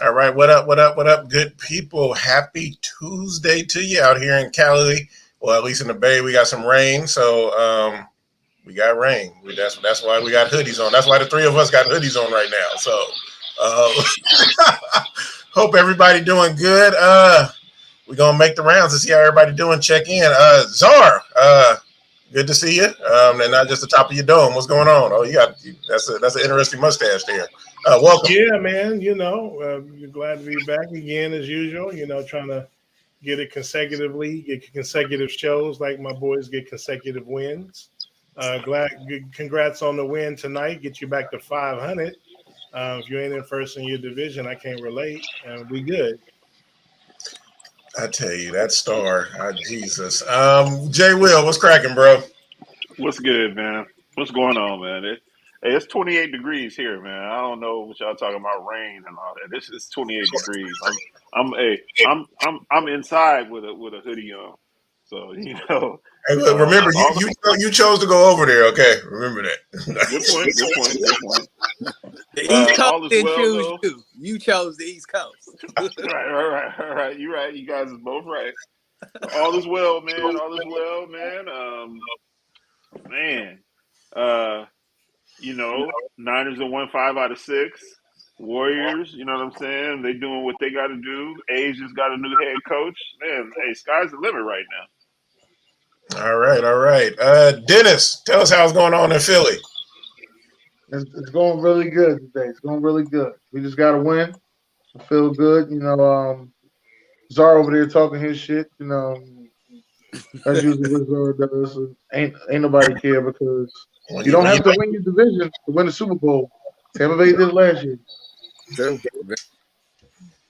All right, what up, good people? Happy Tuesday to you out here in Cali. Well, at least in the Bay, we got some rain, so we got rain. That's why we got hoodies on. That's why the three of us got hoodies on right now. So, hope everybody doing good. We're gonna make the rounds to see how everybody doing. Check in. Czar, good to see you. And not just the top of your dome. What's going on? Oh, that's an interesting mustache there. Welcome. Yeah, man. You're glad to be back again as usual. Trying to get it consecutively, get consecutive shows like my boys get consecutive wins. Congrats on the win tonight. Get you back to 500. If you ain't in first in your division, I can't relate. We good. I tell you, that star, Jesus. Jay Will, what's cracking, bro? What's good, man? What's going on, man? It's 28 degrees here, man. I don't know what y'all talking about rain and all that. This is 28 degrees. I'm inside with a hoodie on. So Hey, look, remember, you chose to go over there. Okay, remember that. Good point. The East Coast didn't choose though. you. You chose the East Coast. Right. You're right. You guys are both right. All is well, man. Niners have won 5 out of 6. Warriors, you know what I'm saying? They doing what they got to do. A's just got a new head coach. Man, hey, sky's the limit right now. All right. Dennis, tell us how it's going on in Philly. It's going really good today. It's going really good. We just got to win. I feel good. Czar over there talking his shit. That's usually what Czar does. Ain't nobody care because you don't have to win your division to win the Super Bowl. Tampa Bay did last year.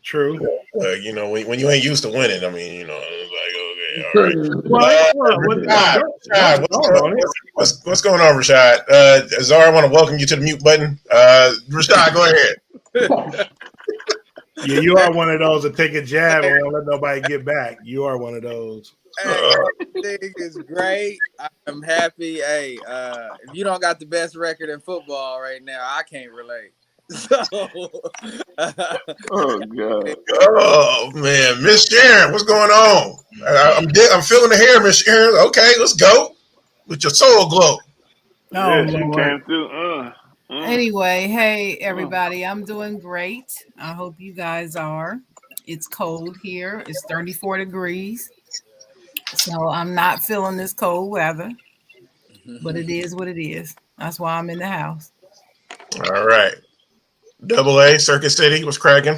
True. When you ain't used to winning, I mean, it's like, okay, all right. What's going on, Rashad? Czar, I want to welcome you to the mute button. Rashad, go ahead. Yeah, you are one of those that take a jab and don't let nobody get back. You are one of those. Hey, everything is great. I'm happy. Hey, if you don't got the best record in football right now, I can't relate. So, oh God! Oh man, Miss Sharon, what's going on? I'm feeling the hair, Miss Sharon. Okay, let's go with your soul glow. Yeah, she came through. Anyway, hey everybody, I'm doing great. I hope you guys are. It's cold here. It's 34 degrees. So I'm not feeling this cold weather, but it is what it is. That's why I'm in the house. All right. AA, Circuit City, what's cracking?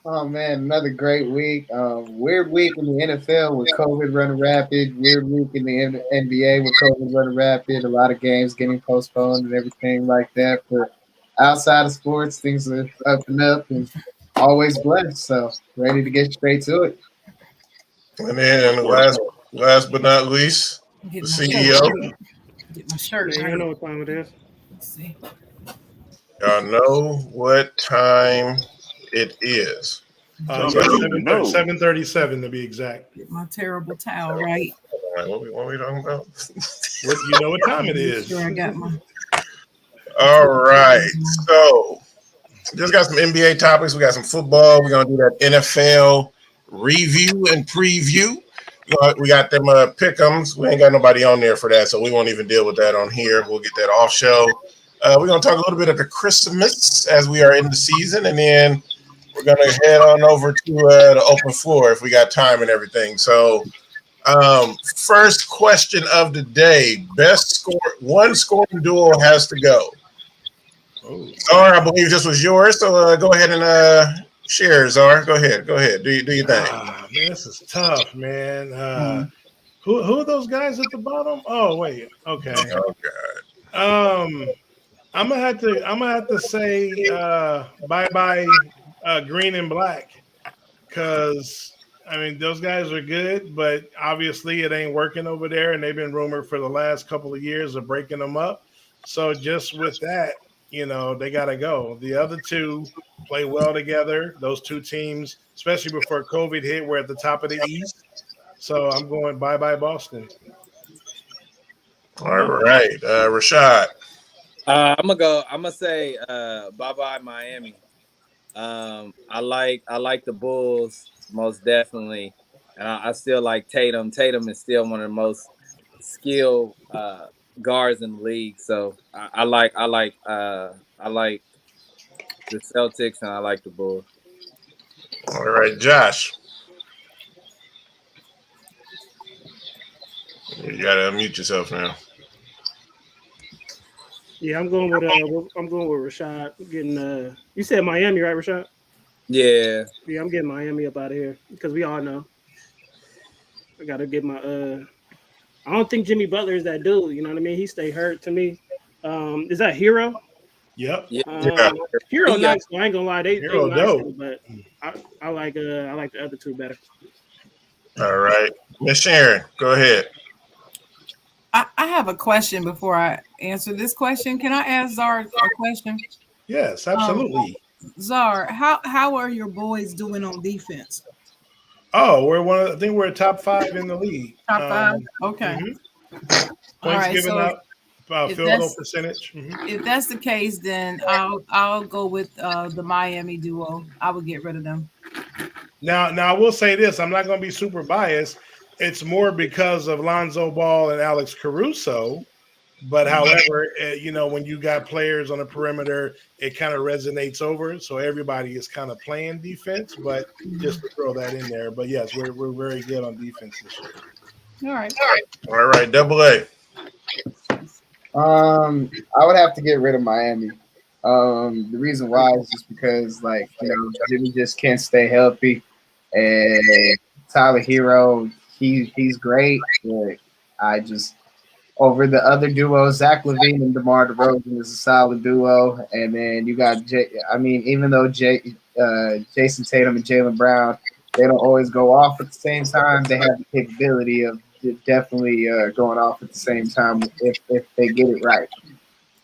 Oh, man, another great week. Weird week in the NFL with COVID running rapid. Weird week in the NBA with COVID running rapid. A lot of games getting postponed and everything like that. But outside of sports, things are up and always blessed. So ready to get straight to it. And then last but not least, the CEO. Get my shirt. Yeah, you know what time it is. Let's see. Y'all know what time it is. 7:37 to be exact. Get my terrible towel right. What we talking about? You know what time it is. Sure, I got my. All right. So just got some NBA topics. We got some football. We're gonna do that NFL. review and preview. We got them pick'ems. We ain't got nobody on there for that, so we won't even deal with that on here. We'll get that off show. We're gonna talk a little bit of the Christmas as we are in the season, and then we're gonna head on over to the open floor if we got time and everything. So, first question of the day: best score, one scoring duo has to go. Zar, I believe this was yours, so go ahead and share, Zar. Go ahead. Do your thing. Man, this is tough, man. Who are those guys at the bottom? Oh, wait. Okay. Oh God. I'm gonna have to say bye Green and Black, because I mean those guys are good, but obviously it ain't working over there, and they've been rumored for the last couple of years of breaking them up. So just with that, they got to go. The other two play well together. Those two teams, especially before COVID hit, were at the top of the East. So I'm going bye Boston. All right, Rashad. I'm gonna say bye Miami. I like the Bulls most definitely, and I still like Tatum. Tatum is still one of the most skilled guards in the league. So I like the Celtics and I like the Bulls. All right, Josh. You gotta unmute yourself now. Yeah, I'm going with Rashad. Getting you said Miami, right, Rashad? Yeah. Yeah, I'm getting Miami up out of here because we all know. I gotta get my I don't think Jimmy Butler is that dude. You know what I mean? He stay hurt to me. Is that Hero? Yep. Hero nice. I ain't gonna lie, they Hero nice, dope. but I like the other two better. All right, Miss Sharon, go ahead. I have a question before I answer this question. Can I ask Zar a question? Yes, absolutely. Zar, how are your boys doing on defense? Oh, I think we're top 5 in the league. Top 5? Okay. Mm-hmm. All Points right, given so up, field goal percentage. Mm-hmm. If that's the case, then I'll go with the Miami duo. I would get rid of them. Now I will say this: I'm not going to be super biased. It's more because of Lonzo Ball and Alex Caruso. But however, when you got players on the perimeter, it kind of resonates over. So everybody is kind of playing defense. But just to throw that in there. But yes, we're very good on defense this year. All right, Double A. I would have to get rid of Miami. The reason why is just because, Jimmy just can't stay healthy, and Tyler Hero, he's great, but I just over the other duo, Zach LaVine and DeMar DeRozan is a solid duo, and then you got even though Jason Tatum and Jaylen Brown, they don't always go off at the same time, they have the capability of definitely going off at the same time if they get it right.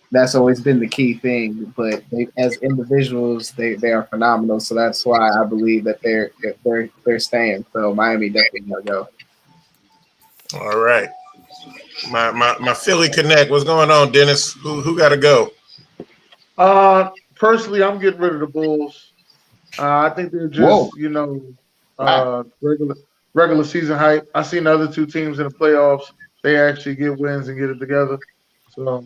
That's always been the key thing. But as individuals, they are phenomenal. So that's why I believe that they're staying. So Miami definitely gotta go. All right, my Philly Connect. What's going on, Dennis? Who got to go? Personally, I'm getting rid of the Bulls. I think they're just regular season hype. I seen the other two teams in the playoffs. They actually get wins and get it together. So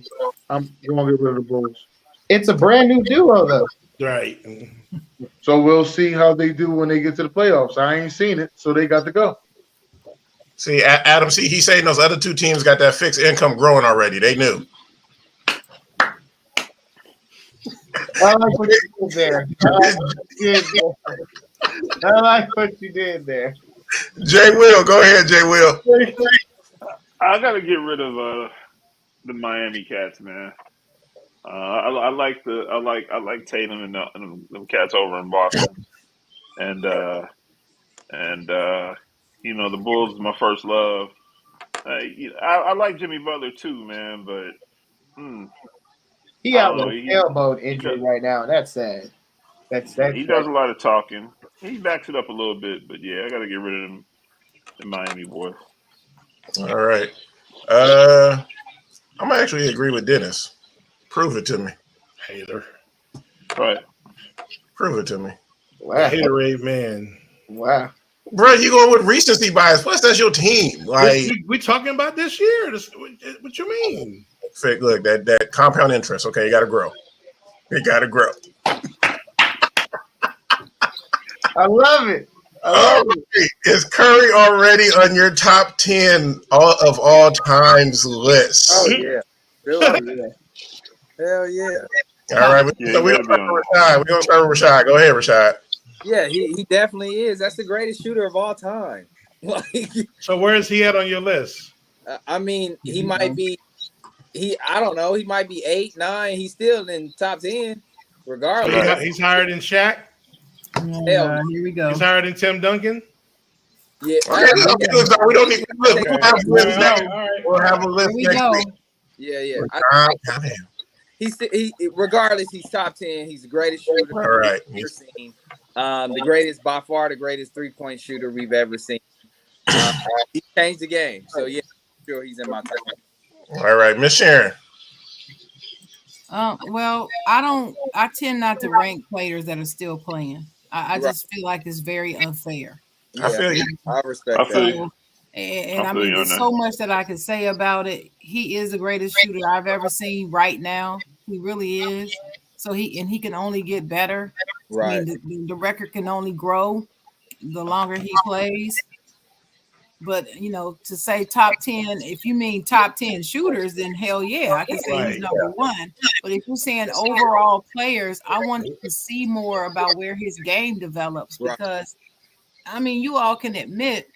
I'm going to get rid of the Bulls. It's a brand new duo, though. Right. So we'll see how they do when they get to the playoffs. I ain't seen it, so they got to go. See, Adam, he's saying those other two teams got that fixed income growing already. They knew. I like what you did there. I like what you did there. Jay Will, go ahead, Jay Will. I got to get rid of the Miami Cats, man. I like Tatum and them Cats over in Boston, and the Bulls is my first love. I like Jimmy Butler too, man, but he out with an elbow injury right now. That's sad. That's he does a lot of talking. He backs it up a little bit, but yeah, I got to get rid of them, the Miami boys. All right. I'm actually agree with Dennis. Prove it to me. Hater. Right. Prove it to me. Wow. Haterade man. Wow. bro, you going with recency bias. Plus, that's your team. Like, we talking about this year. What you mean? Look, that compound interest. Okay, you got to grow. You got to grow. I love it. Is Curry already on your top 10 of all times list? Oh yeah. Hell yeah. All right. So we're going to start with Rashad. We're going to start with Rashad. Go ahead, Rashad. Yeah, he definitely is. That's the greatest shooter of all time. Like, so where is he at on your list? I mean, he might be. I don't know. He might be 8, 9. He's still in top 10, regardless. So he's higher than Shaq. Here we go. He's higher than Tim Duncan. Yeah. We don't need. Look, we'll have a list next. We'll have a list next week. Yeah. He regardless, he's top 10. He's the greatest shooter all right. we've ever seen. The greatest, by far, the greatest 3-point shooter we've ever seen. He changed the game. So yeah, sure he's in my top. All right, Miss Sharon. Well, I tend not to rank players that are still playing. I just feel like it's very unfair. Yeah, I feel you. I respect that. And I mean, there's so much that I can say about it. He is the greatest shooter I've ever seen right now. He really is. So he can only get better. Right. I mean, the record can only grow the longer he plays. But, to say top 10, if you mean top 10 shooters, then hell yeah, I can say he's number one. But if you're saying overall players, I want to see more about where his game develops because, I mean, you all can admit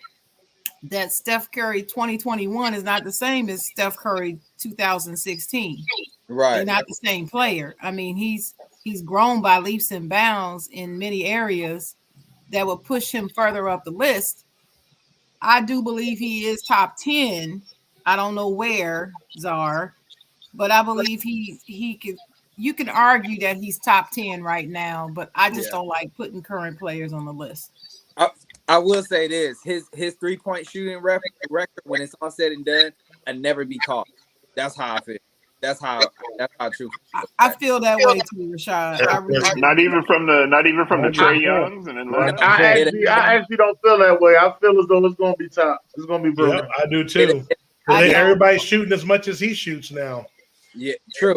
that Steph Curry 2021 is not the same as Steph Curry 2016. Right. They're not the same player. I mean, he's grown by leaps and bounds in many areas that will push him further up the list. I do believe he is top 10. I don't know where, Czar, but I believe he could. You can argue that he's top 10 right now, but I just don't like putting current players on the list. I will say this: his 3-point shooting record, when it's all said and done, and never be caught. That's how I feel. That's how true. I feel that way too, Rashad. Not even from the Trae Youngs and then I actually don't feel that way. I feel as though it's going to be top. It's going to be brilliant. Yeah, I do too. Everybody's shooting as much as he shoots now. Yeah, true.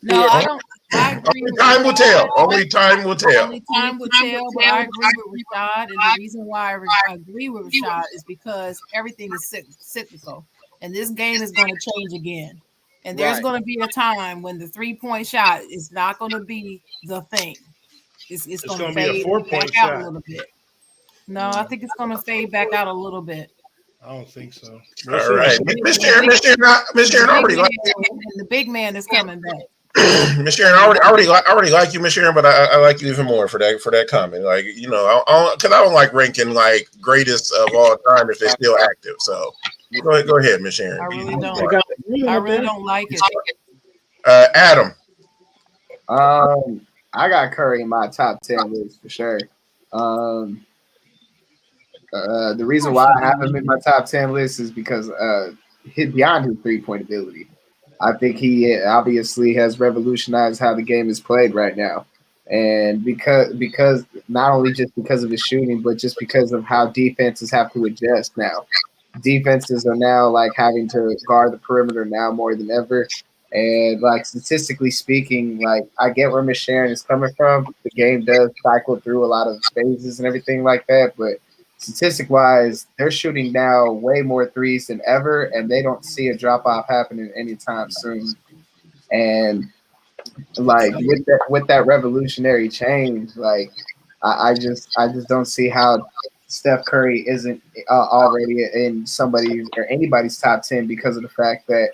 No, I don't. I agree. Only time will tell. Only time will tell. Only time will tell. But I agree with Rashad, and the reason why I agree with Rashad is because everything is cyclical, and this game is going to change again. And there's going to be a time when the 3-point shot is not going to be the thing. It's going to fade be a 4-point out shot. a little bit. No, I think it's going to fade back out a little bit. I don't think so. All right, Miss Sharon already like you. And the big man is coming back. Miss Sharon, I already like you, Miss Sharon, but I like you even more for that comment. Like, because I don't like ranking like greatest of all time if they're still active. So go ahead, Miss Sharon. I really don't like it. Adam. I got Curry in my top 10 list for sure. The reason why I have him in my top 10 list is because beyond his 3-point ability, I think he obviously has revolutionized how the game is played right now. And because not only just because of his shooting, but just because of how defenses have to adjust now. Defenses are now like having to guard the perimeter now more than ever. And like statistically speaking, like I get where Miss Sharon is coming from. The game does cycle through a lot of phases and everything like that, but statistic-wise, they're shooting now way more threes than ever, and they don't see a drop-off happening anytime soon. And like with that revolutionary change, like I just don't see how Steph Curry isn't already in somebody's or anybody's top 10 because of the fact that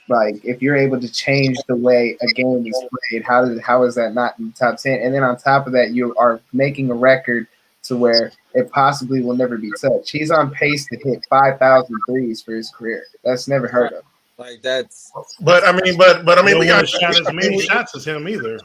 like if you're able to change the way a game is played, how is that not in the top 10? And then on top of that, you are making a record to where it possibly will never be touched. He's on pace to hit 5,000 threes for his career. That's never heard of. Like that's. But I mean, we got shot as many shots as him either.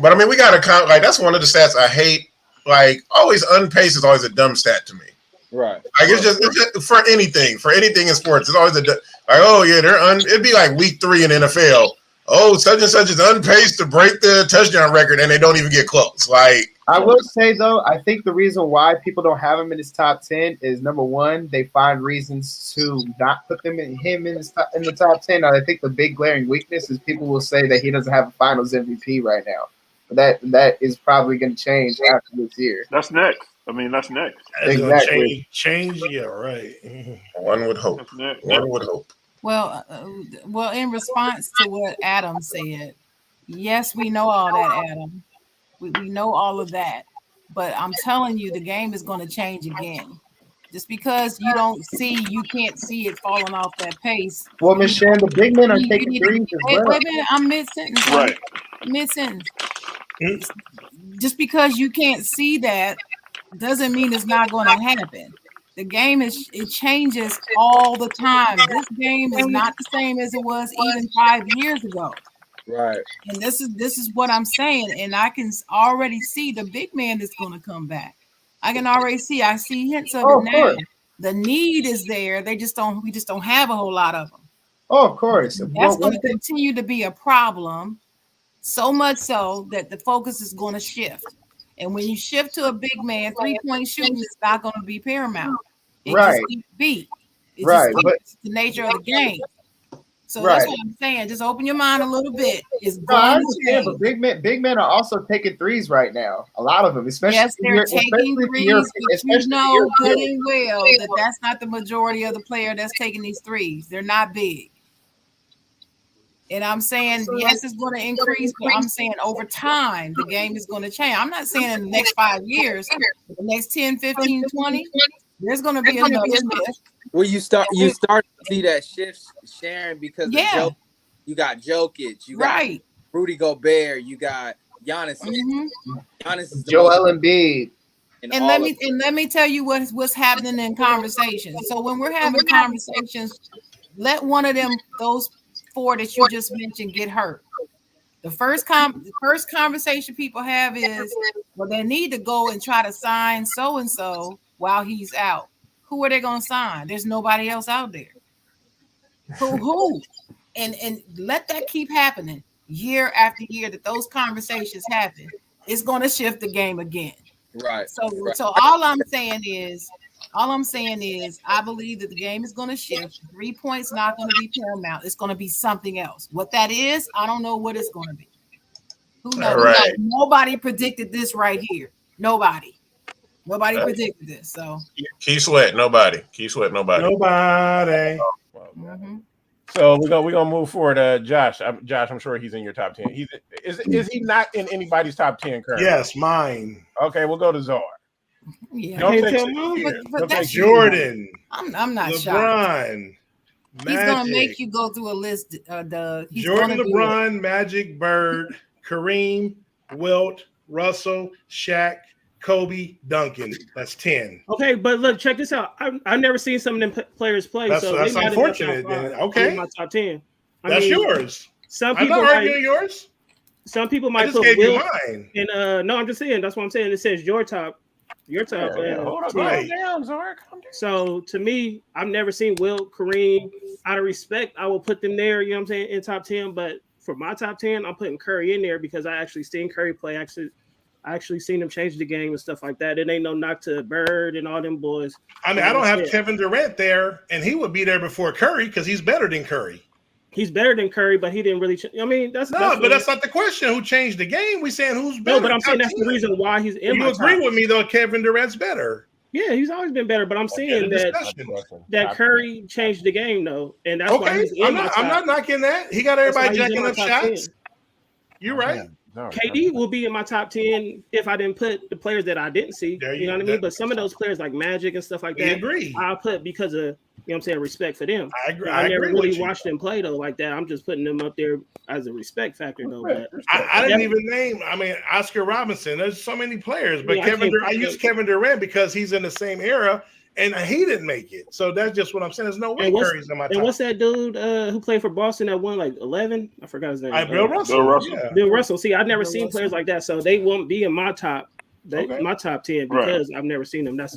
But I mean, we got to count. Like that's one of the stats I hate. Like always, unpaced is always a dumb stat to me. Right. Like it's just for anything in sports. It's always it'd be like week 3 in NFL. oh, such and such is unpaced to break the touchdown record, and they don't even get close. Like, I will say though, I think the reason why people don't have him in his top 10 is number one, they find reasons to not put him in the top 10. I think the big glaring weakness is people will say that he doesn't have a Finals MVP right now. But that is probably going to change after this year. That's next. I mean, that's next. Exactly. Change. Yeah, right. one would hope. That's next. One would hope. Well, in response to what Adam said, yes, we know all that, Adam. We know all of that, but I'm telling you, the game is going to change again. Just because you can't see it falling off that pace. Well, Miss Shan, the big men are taking threes as well. Wait a minute, I'm mid-sentence. Right. Mid-sentence. Just because you can't see that doesn't mean it's not going to happen. The game it changes all the time. This game is not the same as it was even 5 years ago. Right. And this is what I'm saying. And I can already see the big man is going to come back. I see hints of it now. Course. The need is there. We just don't have a whole lot of them. Oh, of course. That's going to continue to be a problem. So much so that the focus is going to shift. And when you shift to a big man, 3-point shooting is not going to be paramount. It right. just can't be. It's the nature of the game. So that's what I'm saying. Just open your mind a little bit. It's I understand, but big men are also taking threes right now. A lot of them, especially yes, they're taking threes, but you know good and well that that's not the majority of the player that's taking these threes. They're not big. And I'm saying, yes, it's going to increase, but I'm saying over time, the game is going to change. I'm not saying in the next 5 years, the next 10, 15, 20, there's going to be another shift. Well, you start to see that shift, Sharon, because you got Jokic, you got Rudy Gobert, you got Giannis. Giannis is Joel Embiid. And let me tell you what's happening in conversations. So when we're having conversations, let one of those four that you just mentioned get hurt. The first conversation people have is, well, they need to go and try to sign so and so while he's out. Who are they going to sign? There's nobody else out there. Who? And let that keep happening year after year. That those conversations happen. It's going to shift the game again. Right. So all I'm saying is, I believe that the game is going to shift. 3 points not going to be paramount. It's going to be something else. What that is, I don't know what it's going to be. Who knows? Right. Nobody predicted this right here. Nobody predicted this. So Keith Sweat, nobody. Nobody. Mm-hmm. So we're gonna move forward. Josh, I'm sure he's in your top 10. Is he not in anybody's top 10 currently? Yes, mine. Okay, we'll go to Czar. Yeah, don't take Jordan. I'm not shocked. LeBron. He's gonna make you go through a list. Jordan, LeBron, Magic, Bird, Kareem, Wilt, Russell, Shaq, Kobe, Duncan. That's 10. Okay, but look, check this out. I've never seen some of them players play. That's unfortunate. Okay, my top 10. That's yours. Some people I'm not arguing yours. Some people might put Wilt. And no, I'm just saying. That's what I'm saying. It says your top. Hold on, down, Zark. So to me, I've never seen Wilt, Kareem. Out of respect, I will put them there. You know what I'm saying, in top 10. But for my top 10, I'm putting Curry in there because I actually seen Curry play. I actually seen him change the game and stuff like that. It ain't no knock to Bird and all them boys. I mean, I don't have Kevin Durant there, and he would be there before Curry because he's better than Curry. He's better than Curry, but he didn't really. That's not the question. Who changed the game? We saying who's better? No, but I'm saying that's the reason why he's in. You agree with me though? Kevin Durant's better. Yeah, he's always been better, but I'm saying that Curry changed the game though, and that's why he's in my top. I'm not knocking that. He got everybody jacking up shots. You're right. KD will be in my top 10 if I didn't put the players that I didn't see. You know what I mean? But some of those players like Magic and stuff like that, I'll put because of respect for them. I agree. I never really watched them play though like that. I'm just putting them up there as a respect factor though. But I didn't even name. I mean, Oscar Robinson. There's so many players, but I use Kevin Durant because he's in the same era. And he didn't make it. So that's just what I'm saying. There's no way Curry's in my top. And what's that dude who played for Boston that won like 11? I forgot his name. Bill Russell. Yeah. Bill Russell. See, I've never seen players like that. So they won't be in my top my top 10 because I've never seen them. That's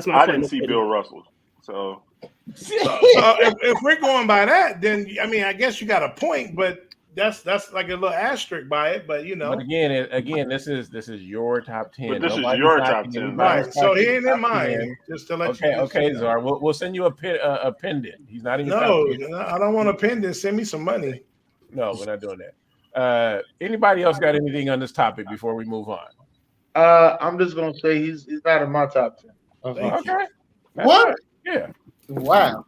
my I didn't see Bill Russell. So if we're going by that, then I mean I guess you got a point, but that's like a little asterisk by it, but you know. But again, this is your top 10. But this is Nobody's your knocking top 10, anybody's right? So he top ain't 10. in mine. Just to let you. Okay, Czar. We'll send you a pendant. He's not even. No, I don't want a pendant. Send me some money. No, we're not doing that. Anybody else got anything on this topic before we move on? I'm just gonna say he's not in my top 10. Okay. What? Right. Yeah. Wow.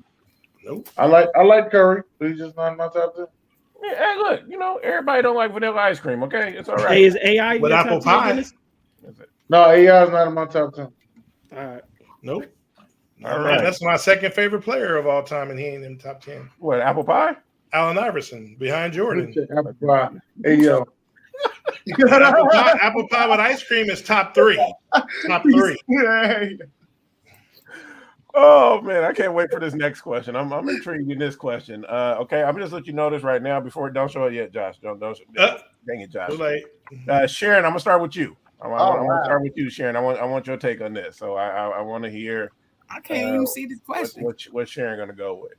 Nope. I like Curry, but he's just not in my top 10. Yeah, hey, look, everybody don't like vanilla ice cream. Okay, it's all right. Hey, is AI with your apple top 10, pie? Dennis? No, AI's not in my top 10. All right. Nope. All Man, right. that's my second favorite player of all time, and he ain't in the top 10. What, apple pie? Allen Iverson behind Jordan. Apple pie. Hey yo. Apple pie with ice cream is top 3. Top 3. Oh man, I can't wait for this next question. I'm intrigued in this question. Okay, I'm just let you know this right now before don't show it yet, Josh. Don't dang it, Josh. Too late. Sharon, I'm gonna start with you. I want wow. to start with you, Sharon. I want your take on this. So I want to hear. I can't even see the question. What Sharon gonna go with?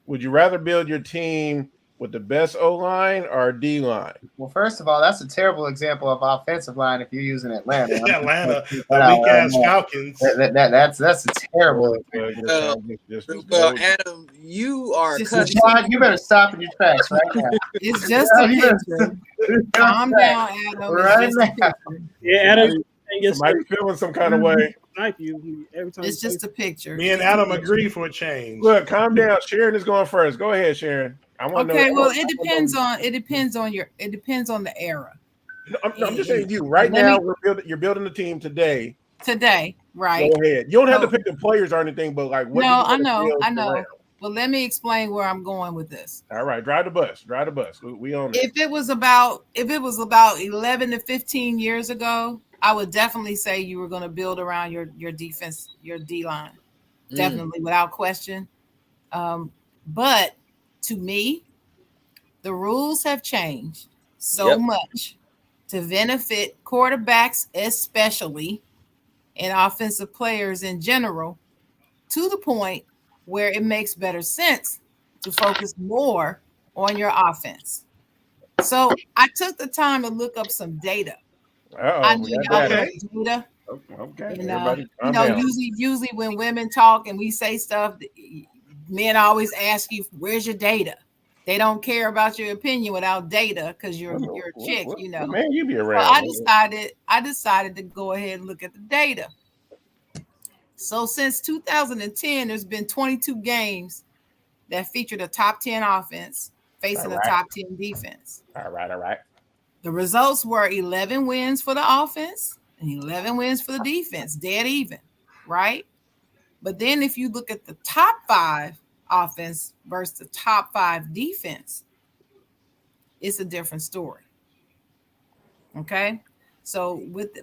Would you rather build your team with the best O line or D line? Well, first of all, that's a terrible example of offensive line if you're using Atlanta. Atlanta, the weak ass Falcons. That's a terrible. Adam, you are John, you better stop in your tracks right now. It's just a picture. Calm down, Adam. Right now. Yeah, Adam. Somebody feeling some kind of way. Every time it's just a picture. Me and Adam agree for a change. Look, calm down. Sharon is going first. Go ahead, Sharon. Okay, well, it depends on the era. I'm just saying you right now. You're building a team today. Today, right? Go ahead. You don't have to pick the players or anything, but like what? No, I know. Well, let me explain where I'm going with this. All right, drive the bus. We own it. If it was about 11 to 15 years ago, I would definitely say you were going to build around your defense, your D line, definitely without question. But to me, the rules have changed so much to benefit quarterbacks, especially, and offensive players in general, to the point where it makes better sense to focus more on your offense. So I took the time to look up some data. I knew y'all love data. Okay. Usually when women talk and we say stuff, men always ask you, "Where's your data?" They don't care about your opinion without data because you're a chick, Man, you be around. So I decided to go ahead and look at the data. So since 2010, there's been 22 games that featured a top 10 offense facing a top 10 defense. All right. The results were 11 wins for the offense and 11 wins for the defense, dead even, right? But then if you look at the top 5 offense versus the top 5 defense, it's a different story. Okay? So with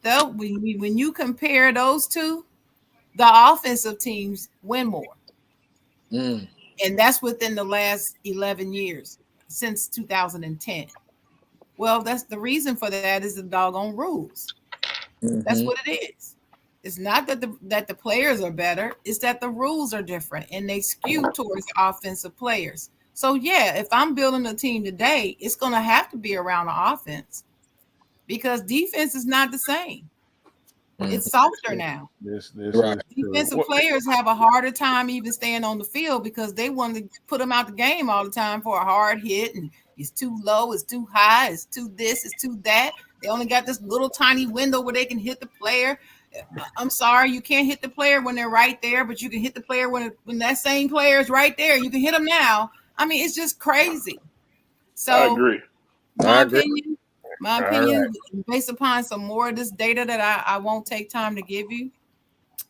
that, when you compare those two, the offensive teams win more. And that's within the last 11 years, since 2010. Well, that's the reason for that is the doggone rules. That's what it is. It's not that the players are better. It's that the rules are different and they skew towards offensive players. So yeah, if I'm building a team today, it's going to have to be around the offense because defense is not the same. It's softer now. Defensive players have a harder time even staying on the field because they want to put them out the game all the time for a hard hit, and it's too low, it's too high, it's too this, it's too that. They only got this little tiny window where they can hit the player. I'm sorry, you can't hit the player when they're right there, but you can hit the player when that same player is right there. You can hit them now. I mean, it's just crazy. So I agree. My opinion, based upon some more of this data that I won't take time to give you.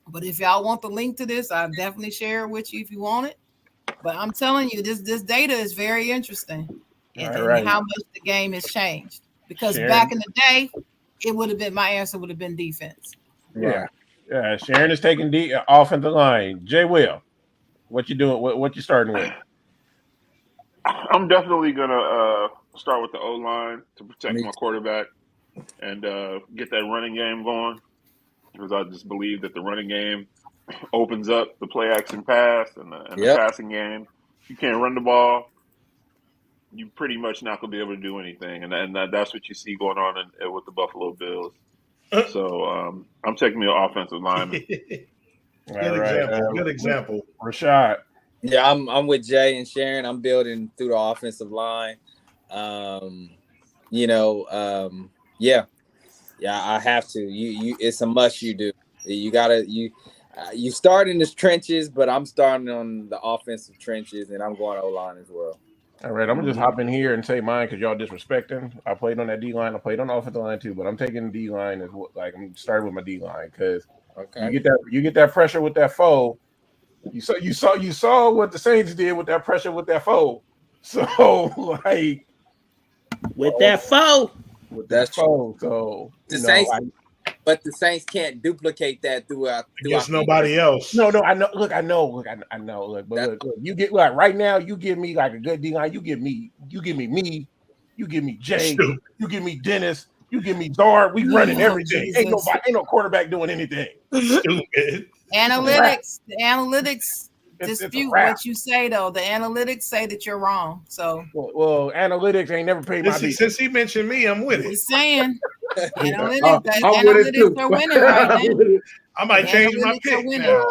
But if y'all want the link to this, I'll definitely share it with you if you want it. But I'm telling you, this data is very interesting and how much the game has changed. Because back in the day, my answer would have been defense. Yeah. Sharon is taking offensive line. Jay Will, what you doing? What you starting with? I'm definitely gonna start with the O line to protect my quarterback and get that running game going, because I just believe that the running game opens up the play action pass and the passing game. If you can't run the ball, you're pretty much not going to be able to do anything, and that's what you see going on with the Buffalo Bills. So I'm taking the offensive lineman. Good example. Good example. Rashad. Yeah, I'm with Jay and Sharon. I'm building through the offensive line. Yeah, I have to. You, it's a must. You do. You gotta you start in the trenches, but I'm starting on the offensive trenches, and I'm going O-line as well. All right, I'm gonna just hop in here and say mine because y'all disrespecting. I played on that D line. I played on the offensive line too, but I'm taking D line as well. Like I'm starting with my D line because you get that pressure with that foe. You saw what the Saints did with that pressure with that foe. So like with that foe. So the Saints, but the Saints can't duplicate that throughout nobody else. No, I know. Look, I know. Look, you get like right now. You give me like a good D line. You give me you give me Jay. You give me Dennis. You give me Zard. We running everything. Jesus. Ain't no quarterback doing anything. Stupid. Analytics. The analytics dispute what you say, though. The analytics say that you're wrong. So well analytics ain't never paid my bills. Since he mentioned me, I'm with it. He's saying analytics are winning right now. I might change my pick now.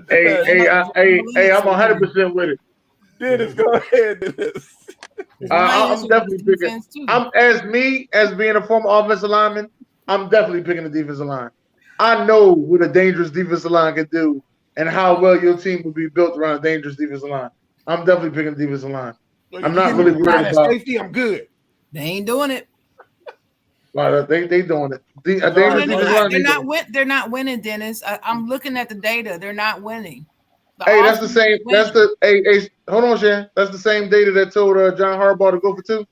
Hey, I'm 100% with it. Dennis, go ahead, Dennis. I'm definitely picking. As being a former offensive lineman, I'm definitely picking the defensive line. I know what a dangerous defensive line can do and how well your team would be built around a dangerous defensive line. I'm definitely picking the defensive line. I'm not really worried about safety. I'm good. They ain't doing it. Well, they doing it. They're not winning, Dennis. I'm looking at the data. They're not winning. That's the same. That's the hold on, Shan. That's the same data that told John Harbaugh to go for 2.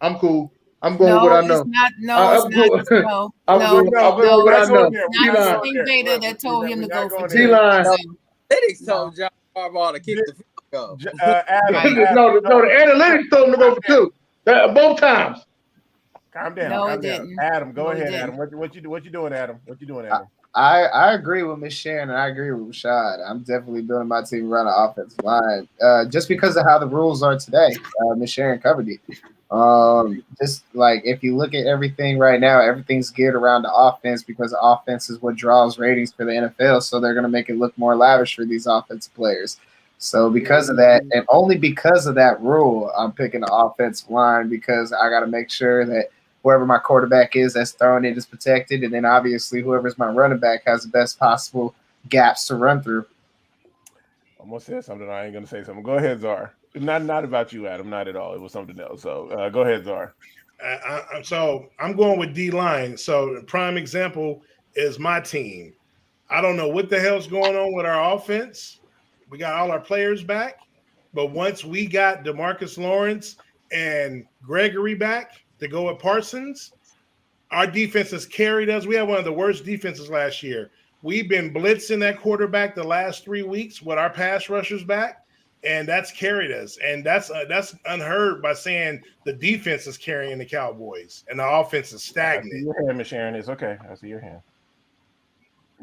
I'm cool. I'm going with what I know. I'm going with what I know. Not the same data that told him to go for 2. T-line. Analytics told John Harbaugh to kick the field goal. No, the analytics told him to go for 2. Both times. Calm down. No, calm down. Adam, go ahead, Adam. What you doing, Adam? What you doing, Adam? I agree with Miss Sharon and I agree with Rashad. I'm definitely building my team around the offensive line, just because of how the rules are today. Miss Sharon covered it. Just like if you look at everything right now, everything's geared around the offense because the offense is what draws ratings for the NFL. So they're going to make it look more lavish for these offensive players. So because of that, and only because of that rule, I'm picking the offensive line because I got to make sure that whoever my quarterback is that's throwing it is protected. And then obviously whoever's my running back has the best possible gaps to run through. I'm going to say something. I ain't going to say something. Go ahead, Czar. Not about you, Adam. Not at all. It was something else. So go ahead, Czar. So I'm going with D-line. So the prime example is my team. I don't know what the hell's going on with our offense. We got all our players back. But once we got DeMarcus Lawrence and Gregory back to go at Parsons, our defense has carried us. We had one of the worst defenses last year. We've been blitzing that quarterback the last 3 weeks with our pass rushers back, and that's carried us. And that's unheard by saying the defense is carrying the Cowboys and the offense is stagnant. I see your hand, Miss Sharon. It's okay. I see your hand.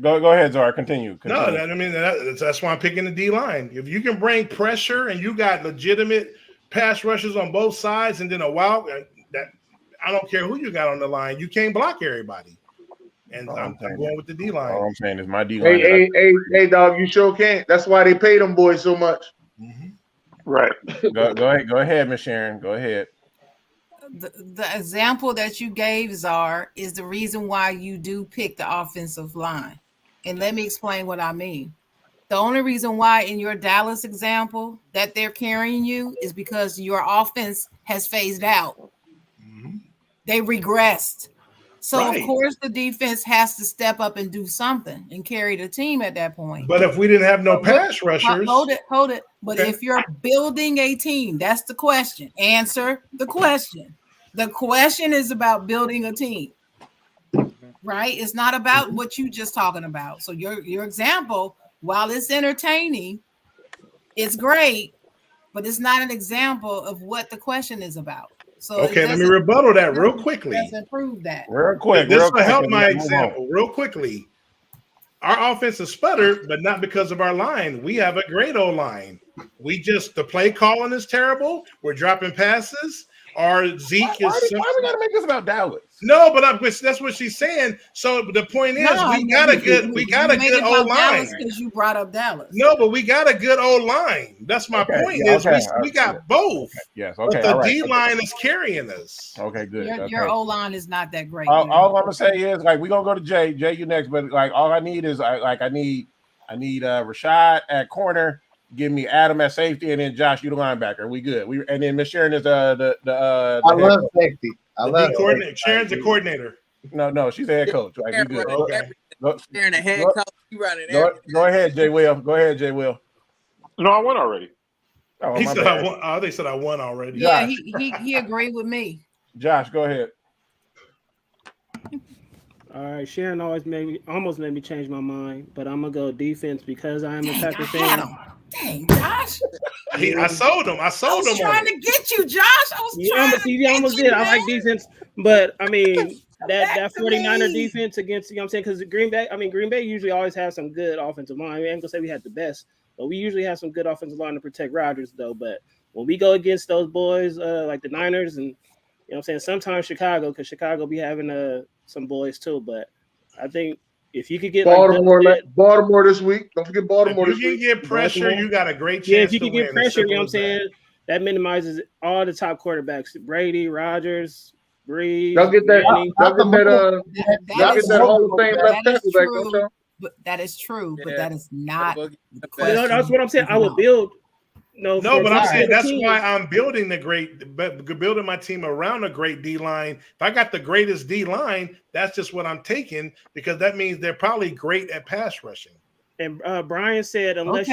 Go ahead, Czar. Continue. No, I mean that's why I'm picking the D-line. If you can bring pressure and you got legitimate pass rushers on both sides, and then a wild that I don't care who you got on the line, you can't block everybody. And I'm going with the D-line. All I'm saying is my D-line. Hey, dog, you sure can't. That's why they pay them boys so much. Mm-hmm. Right. Go ahead, Miss Sharon. Go ahead. The example that you gave, Czar, is the reason why you do pick the offensive line. And let me explain what I mean. The only reason why in your Dallas example that they're carrying you is because your offense has phased out. Mm-hmm. They regressed. So, Of course, the defense has to step up and do something and carry the team at that point. But if we didn't have no pass rushers. Hold it. But if you're building a team, that's the question. Answer the question. The question is about building a team, right? It's not about what you just talking about. So your example, while it's entertaining, it's great, but it's not an example of what the question is about. So okay, let me rebuttal that real quickly. Doesn't prove that. Real quick. This will help my example real quickly. Our offense is sputtered, but not because of our line. We have a great old line. The play calling is terrible. We're dropping passes. Our Zeke Why is. we gotta make this about Dallas? No, but that's what she's saying. So the point is, we got a good old line. Because you brought up Dallas. No, but we got a good old line. That's my point. We got both. Okay. Yes. Okay. But the D line is carrying us. Okay. Good. Your O line is not that great. All I'm gonna say is like we're gonna go to Jay. Jay, you next. But like all I need is I need Rashad at corner. Give me Adam at safety, and then Josh, you the linebacker. We good. And then Miss Sharon is the I love safety. I love coordinator. Sharon's the coordinator. No, she's the head coach. Like we good. Okay. Sharon, the head coach, you running Go ahead, Jay Will. Go ahead, Jay Will. No, I won already. Oh, he said I won. Oh, they said I won already. Yeah, he agreed with me. Josh, go ahead. All right, Sharon almost made me change my mind, but I'm gonna go defense because I am a Packer fan. Dang, Josh. I sold him. I was trying to get you, Josh. You almost did. I like defense, but I mean that 49er defense against, you know what I'm saying? Because Green Bay usually always has some good offensive line. I ain't gonna say we had the best, but we usually have some good offensive line to protect Rodgers, though. But when we go against those boys like the Niners and, you know what I'm saying, sometimes Chicago, because Chicago be having some boys too. But I think if you could get Baltimore this week, don't forget Baltimore. If you can get pressure, you got a great chance. Yeah, if you can get pressure, you know what I'm saying, that minimizes all the top quarterbacks: Brady, Rodgers, Breeze. Y'all get that Hall of Fame left tackle back, don't y'all? But that is true, but that is not. That's what I'm saying. I would build. No, but I'm saying that's why I'm building building my team around a great D line. If I got the greatest D line, that's just what I'm taking, because that means they're probably great at pass rushing. And Brian said, unless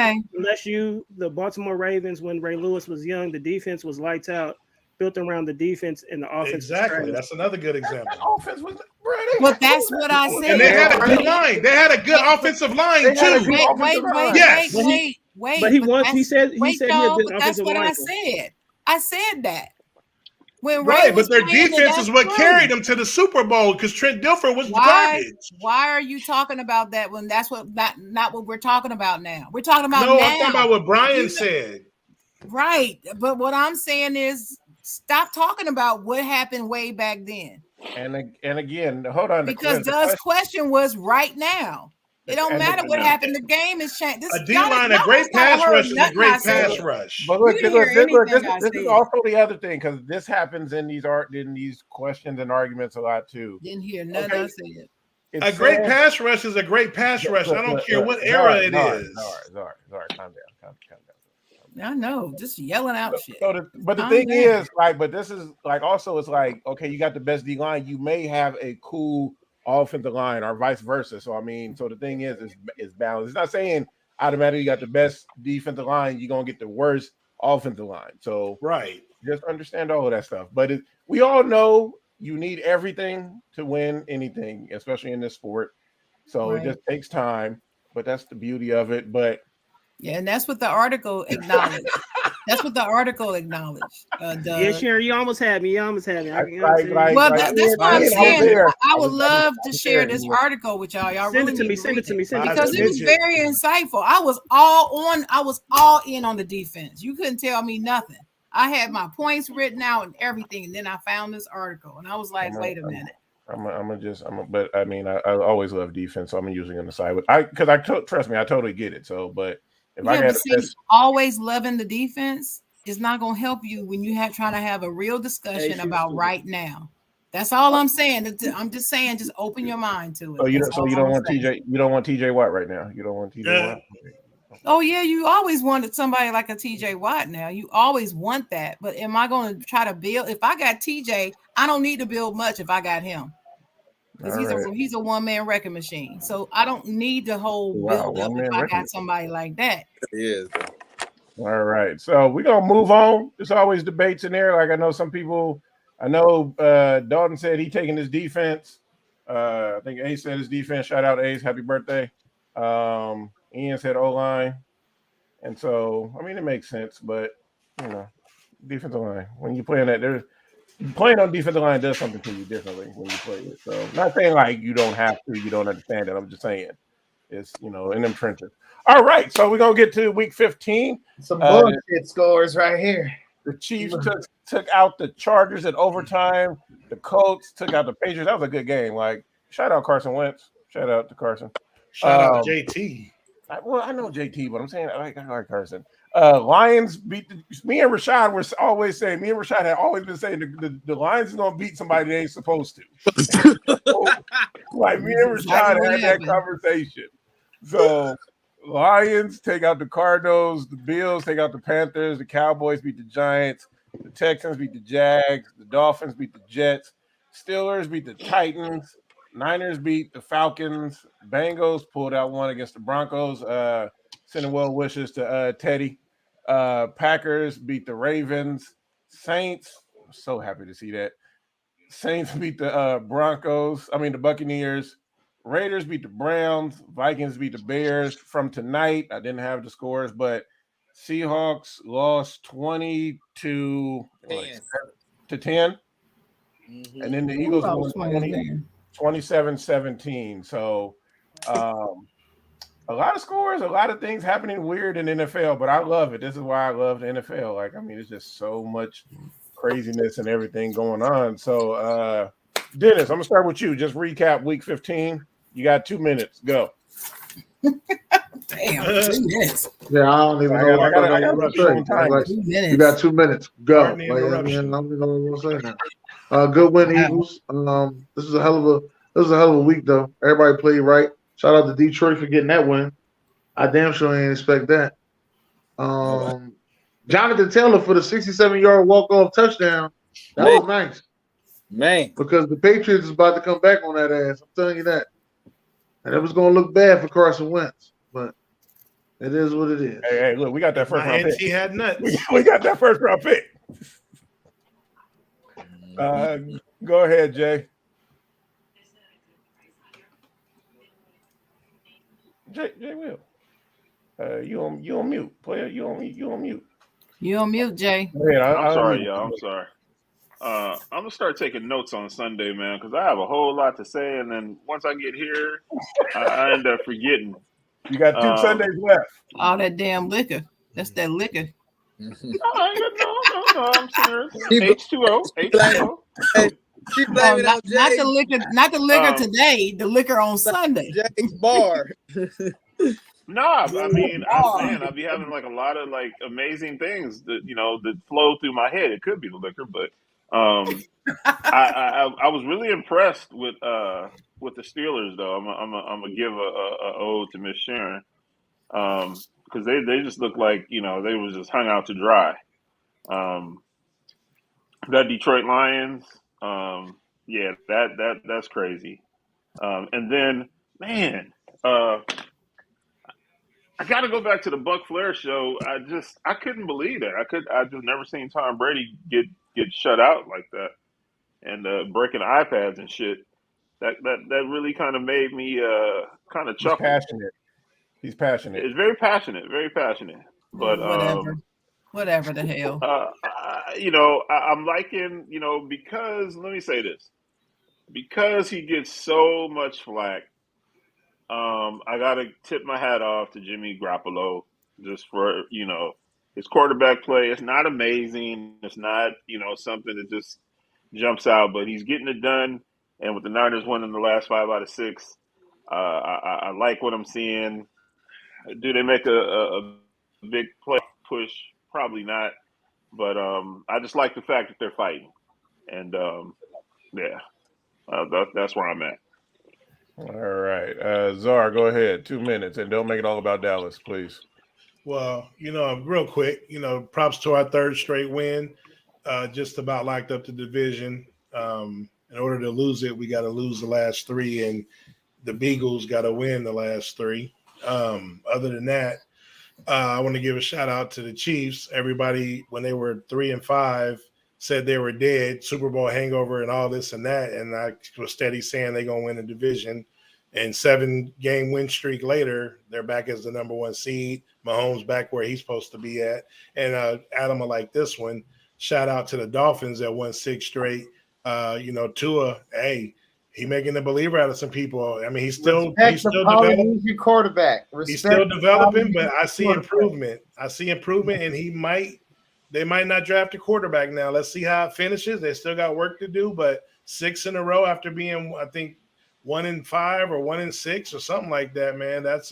the Baltimore Ravens, when Ray Lewis was young, the defense was lights out, built around the defense and the offense. Exactly, that's another good example. Offense was. But that's what I said. And they had a good line. They had a good offensive line too. Wait. But he said he had good that's offensive what line. I said. I said that. But their defense is what carried them to the Super Bowl, because Trent Dilfer was garbage. Why are you talking about that when that's not what we're talking about now? We're talking about now. I'm talking about what Brian said. Right. But what I'm saying is stop talking about what happened way back then. And again, hold on. Because Doug's question was right now. It don't matter what happened. The game is changed. A D-line, a great pass rush is a great pass rush. But look, this is also the other thing, because this happens in these questions and arguments a lot too. Didn't hear nothing I said. A great pass rush is a great pass rush. I don't care what era it is. Sorry, calm down. I know, just yelling out shit. But the thing is, but this is also, it's okay, you got the best D line. You may have a cool offensive line or vice versa. So the thing is balanced. It's not saying automatically you got the best defensive line, you're gonna get the worst offensive line. So just understand all of that stuff. But we all know you need everything to win anything, especially in this sport. So it just takes time. But that's the beauty of it. But yeah, and that's what the article acknowledged. Yeah, Sharon, you almost had me. That's what I'm saying. I would love to share this article with y'all. Y'all send it to me. Because it was very insightful. I was all in on the defense. You couldn't tell me nothing. I had my points written out and everything, and then I found this article, and I was like, wait a minute. But I always love defense, so I'm usually on the side with trust me, I totally get it. So, but if always loving the defense is not going to help you when you trying to have a real discussion about right now. That's all I'm saying. I'm just saying, just open your mind to it. So you don't want TJ. You don't want TJ Watt right now. You don't want TJ Watt. Oh yeah, you always wanted somebody like a TJ Watt. Now you always want that. But am I going to try to build? If I got TJ, I don't need to build much. If I got him. Because he's a one-man wrecking machine. So I don't need the whole build up if I got somebody like that. It is. All right. So we're gonna move on. There's always debates in there. Like I know some people, Dalton said he taking his defense. I think Ace said his defense. Shout out Ace, happy birthday. Ian said O-line. And so it makes sense, but defensive line. When you playing that, playing on defensive line does something to you differently when you play it. So not saying you don't have to, you don't understand it. I'm just saying It's in them trenches. All right, so we're gonna get to week 15. Some bullshit scores right here. The Chiefs took out the Chargers at overtime. The Colts took out the Patriots. That was a good game. Like, shout out Carson Wentz. Shout out to Carson. Shout out JT. I know JT, but I'm saying I like Carson. Lions beat me and Rashad were always saying, me and Rashad had always been saying the Lions is gonna beat somebody they ain't supposed to. Like me and Rashad had that conversation. So Lions take out the Cardinals, the Bills take out the Panthers, the Cowboys beat the Giants, the Texans beat the Jags, the Dolphins beat the Jets, Steelers beat the Titans, Niners beat the Falcons, Bengals pulled out one against the Broncos. Sending well wishes to Teddy. Packers beat the Ravens. Saints, I'm so happy to see that. Saints beat the the Buccaneers. Raiders beat the Browns. Vikings beat the Bears. From tonight, I didn't have the scores, but Seahawks lost 20 to 10. Mm-hmm. And then the Eagles won 27-17. So a lot of scores, a lot of things happening weird in the NFL, but I love it. This is why I love the NFL. Like, I mean, it's just so much craziness and everything going on. So, Dennis, I'm going to start with you. Just recap week 15. You got 2 minutes. Go. Damn, 2 minutes. Yeah, I don't even know what I'm going to say. Like, you got 2 minutes. Go. Like, I don't even know what I'm going to say now. Good win, Eagles. This is a hell of a week, though. Everybody played right. Shout out to Detroit for getting that win. I damn sure ain't expect that. Jonathan Taylor for the 67-yard walk-off touchdown. That was nice. Man. Because the Patriots is about to come back on that ass. I'm telling you that. And it was going to look bad for Carson Wentz. But it is what it is. Hey, look, we got that first round pick. He had nuts. We got that first round pick. Go ahead, Jay. Jay Will. You on mute, player. You on mute. You on mute, Jay. I'm sorry, y'all. I'm sorry. I'm gonna start taking notes on Sunday, man, because I have a whole lot to say, and then once I get here, I end up forgetting. You got 2 Sundays left. All that damn liquor. That's that liquor. No, I'm serious. H2O. She blaming it on Jay. Not the liquor today. The liquor on Sunday. Jay's bar. Nah, I mean, I'll be having like a lot of like amazing things that that flow through my head. It could be the liquor, but I was really impressed with the Steelers though. I'm gonna give a ode to Miss Sharon because they just look like they was just hung out to dry. That Detroit Lions. Yeah, that's crazy. And then, man, I got to go back to the Buck Flair show. I couldn't believe that. I just never seen Tom Brady get shut out like that, and breaking iPads and shit. That really kind of made me kind of chuckle. He's passionate. It's very passionate, very passionate. But whatever the hell. I'm liking, because let me say this, because he gets so much flack. I gotta tip my hat off to Jimmy Garoppolo just for his quarterback play. It's not amazing. It's not something that just jumps out, but he's getting it done. And with the Niners winning the last 5 out of 6, I like what I'm seeing. Do they make a big play push? Probably not. But I just like the fact that they're fighting, and that's where I'm at. All right, Czar, go ahead. 2 minutes, and don't make it all about Dallas, please. Well, real quick, props to our 3rd straight win. Just about locked up the division. In order to lose it, we got to lose the last 3, and the Beagles got to win the last 3. Other than that, I want to give a shout out to the Chiefs. Everybody, when they were 3-5, said they were dead, Super Bowl hangover and all this and that. And I was steady saying they're going to win the division. And 7-game win streak later, they're back as the number 1 seed. Mahomes back where he's supposed to be at. And Adam, I like this one. Shout out to the Dolphins that won 6 straight. Tua, hey, He making a believer out of some people. I mean, he's still developing quarterback. He's still developing, but I see improvement. And they might not draft a quarterback now. Let's see how it finishes. They still got work to do, but 6 in a row after being, I think, 1-5 or 1-6 or something like that, man. That's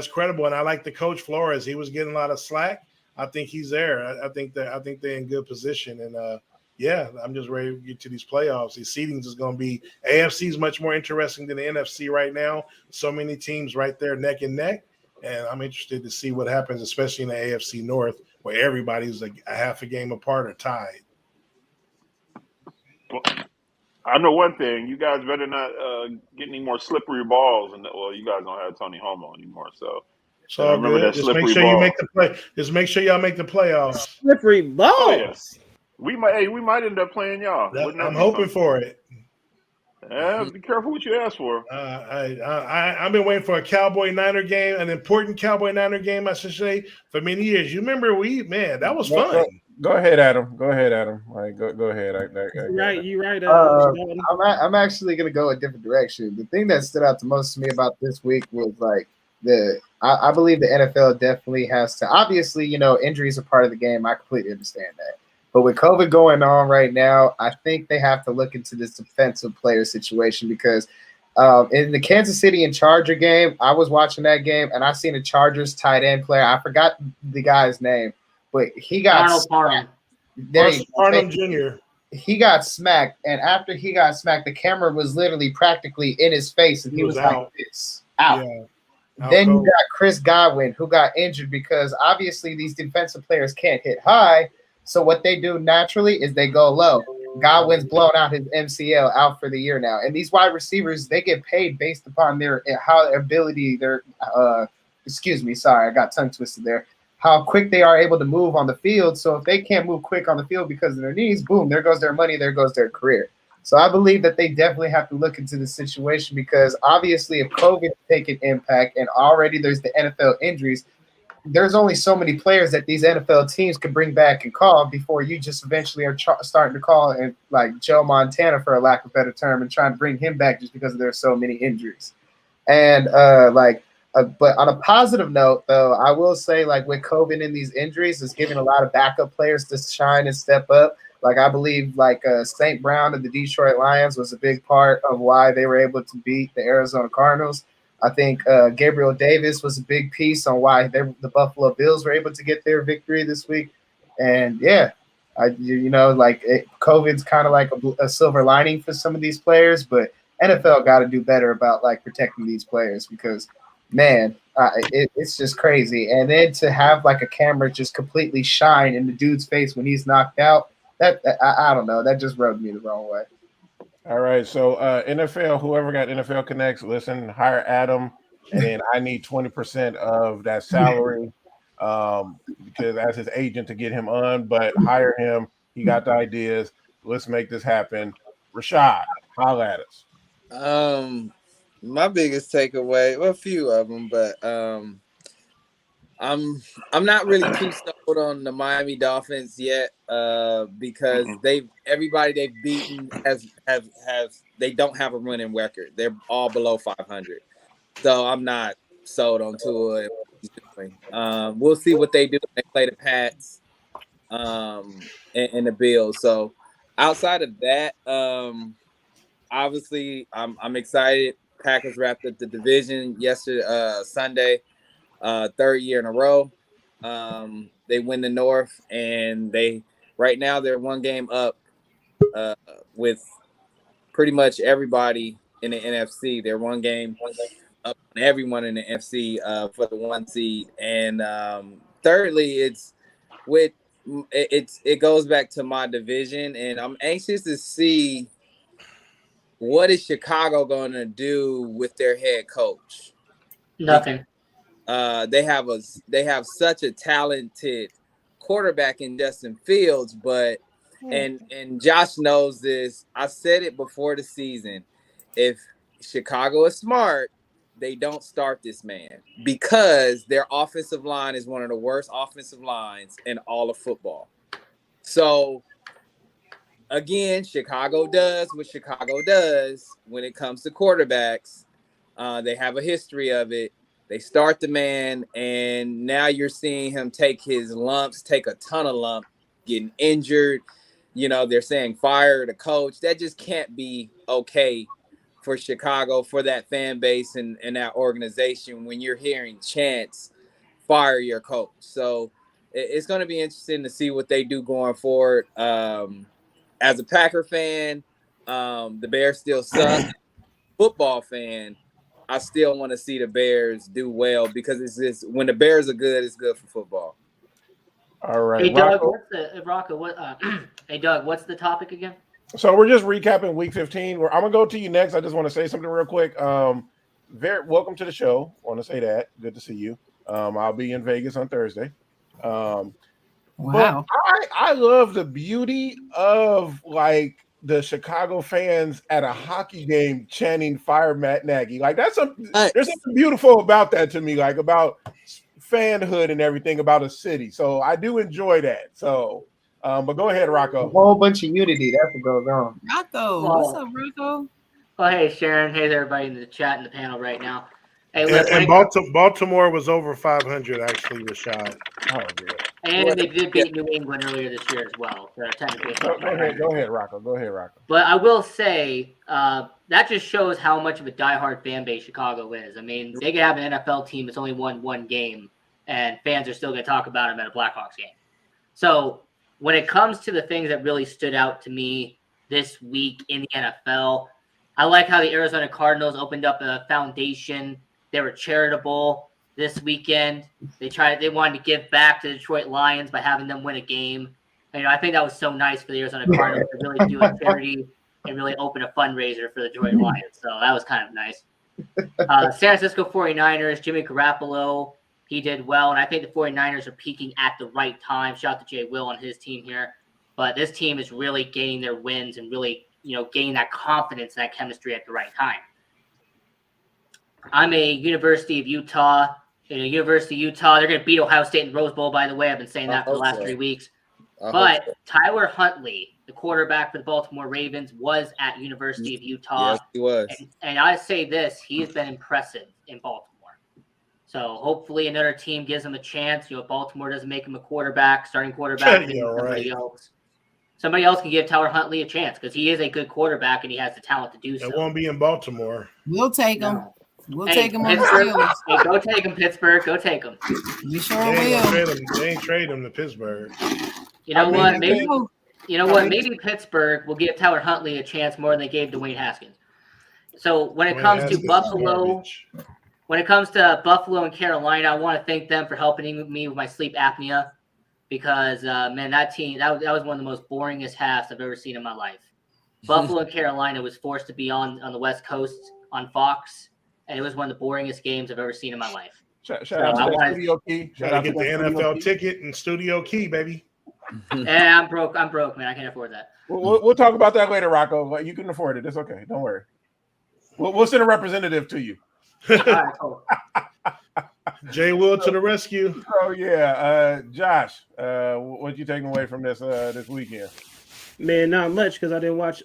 credible. And I like the coach Flores. He was getting a lot of slack. I think he's there. I think they're in good position. And yeah, I'm just ready to get to these playoffs. These seedings is going to be AFC is much more interesting than the NFC right now. So many teams right there neck and neck. And I'm interested to see what happens, especially in the AFC North, where everybody's like a half a game apart or tied. Well, I know one thing. You guys better not get any more slippery balls. Well, you guys don't have Tony Homo anymore, so. So remember good. That just make sure ball. You make the play. Just make sure y'all make the playoffs. Slippery balls. Oh, yes. We might end up playing y'all. I'm hoping for it. Yeah, be careful what you ask for. I've been waiting for a Cowboy Niner game, an important Cowboy Niner game, I should say, for many years. You remember that was fun. Go ahead, Adam. Like, go ahead. You're right. I'm actually gonna go a different direction. The thing that stood out the most to me about this week was like I believe the NFL definitely has to. Obviously, injuries are part of the game. I completely understand that. But with COVID going on right now, I think they have to look into this defensive player situation because in the Kansas City and Charger game, I was watching that game and I seen a Chargers tight end player. I forgot the guy's name, but he got Arnold Jr. He got smacked, and after he got smacked, the camera was literally practically in his face, and he was out. Like this, out. Yeah. Then you got Chris Godwin, who got injured because obviously these defensive players can't hit high. So what they do naturally is they go low. Godwin's blown out his MCL, out for the year now. And these wide receivers, they get paid based upon their ability, I got tongue twisted there. How quick they are able to move on the field. So if they can't move quick on the field because of their knees, boom, there goes their money, there goes their career. So I believe that they definitely have to look into the situation because obviously if COVID take an impact and already there's the NFL injuries, there's only so many players that these NFL teams can bring back and call before you just eventually are starting to call and like Joe Montana, for a lack of a better term, and trying to bring him back just because there's so many injuries. And but on a positive note, though, I will say like with COVID and these injuries, it's giving a lot of backup players to shine and step up. Like I believe like St. Brown of the Detroit Lions was a big part of why they were able to beat the Arizona Cardinals. I think Gabriel Davis was a big piece on why the Buffalo Bills were able to get their victory this week. And yeah, COVID's kind of like a silver lining for some of these players, but NFL got to do better about like protecting these players because, man, it's just crazy. And then to have like a camera just completely shine in the dude's face when he's knocked out, I don't know, that just rubbed me the wrong way. All right, so NFL, whoever got NFL Connects, listen, hire Adam, and then I need 20% of that salary because as his agent to get him on, but hire him. He got the ideas. Let's make this happen. Rashad, holla at us. My biggest takeaway, well, a few of them, but I'm not really too sold on the Miami Dolphins yet because everybody they've beaten they don't have a winning record. They're all below 500. So I'm not sold on Tua and what he's doing. We'll see what they do when they play the Pats and the Bills. So outside of that, obviously I'm excited. Packers wrapped up the division yesterday, Sunday. Third year in a row. They win the North, and right now they're one game up with pretty much everybody in the NFC. They're one game up on everyone in the NFC for the 1 seed. And thirdly, it goes back to my division, and I'm anxious to see what is Chicago going to do with their head coach. Nothing. They have such a talented quarterback in Justin Fields, but and Josh knows this. I said it before the season. If Chicago is smart, they don't start this man because their offensive line is one of the worst offensive lines in all of football. So again, Chicago does what Chicago does when it comes to quarterbacks. They have a history of it. They start the man, and now you're seeing him take his lumps, take a ton of lumps, getting injured. You know, they're saying fire the coach. That just can't be okay for Chicago, for that fan base and that organization when you're hearing chants, fire your coach. So it's going to be interesting to see what they do going forward. As a Packer fan, the Bears still suck. Football fan, I still want to see the Bears do well because it's just when the Bears are good, it's good for football. All right, hey Doug, hey Doug, what's the topic again? So we're just recapping Week 15. I'm gonna go to you next. I just want to say something real quick. Welcome to the show. Want to say that. Good to see you. I'll be in Vegas on Thursday. Wow. But I love the beauty of like the Chicago fans at a hockey game chanting "Fire Matt Nagy." Like there's something beautiful about that to me, like about fanhood and everything about a city. So I do enjoy that. So, but go ahead, Rocco. A whole bunch of unity. That's what goes on. Rocco, what's up, Rocco? Well, hey Sharon, hey everybody in the chat and the panel right now. Hey, and Baltimore was over 500 actually, Rashad. Oh, yeah. And they did beat New England earlier this year as well. So technically, go ahead, Rocco. Go ahead, Rocco. But I will say that just shows how much of a diehard fan base Chicago is. I mean, they could have an NFL team that's only won one game, and fans are still going to talk about them at a Blackhawks game. So when it comes to the things that really stood out to me this week in the NFL, I like how the Arizona Cardinals opened up a foundation. They were charitable this weekend. They wanted to give back to the Detroit Lions by having them win a game. And, I think that was so nice for the Arizona Cardinals to really do a charity and really open a fundraiser for the Detroit Lions. So that was kind of nice. San Francisco 49ers, Jimmy Garoppolo, he did well. And I think the 49ers are peaking at the right time. Shout out to Jay Will and his team here. But this team is really gaining their wins and really, gaining that confidence and that chemistry at the right time. I'm a University of Utah. University of Utah, they're going to beat Ohio State in the Rose Bowl, by the way. I've been saying that for the last 3 weeks. But Tyler Huntley, the quarterback for the Baltimore Ravens, was at University of Utah. Yes, he was. And I say this, he's been impressive in Baltimore. So hopefully another team gives him a chance. Baltimore doesn't make him a starting quarterback. Somebody else can give Tyler Huntley a chance because he is a good quarterback and he has the talent to do so. It won't be in Baltimore. We'll take him. No. We'll take him on the Pittsburgh. Steelers. Hey, go take him, Pittsburgh. Go take him. We sure They will. ain't trade him to Pittsburgh. You know what? Maybe Pittsburgh will give Tyler Huntley a chance more than they gave Dwayne Haskins. So when it comes to Buffalo and Carolina, I want to thank them for helping me with my sleep apnea because, that team, that was one of the most boringest halves I've ever seen in my life. Buffalo and Carolina was forced to be on the West Coast on Fox, and it was one of the boringest games I've ever seen in my life. Shout out to the Studio Key. Try to get the NFL ticket and Studio Key, baby. Yeah, I'm broke, man. I can't afford that. We'll talk about that later, Rocco. You can afford it. It's okay. Don't worry. We'll send a representative to you. All right, cool. Jay Will to the rescue. Oh yeah, Josh, what you taking away from this weekend? Man, not much because I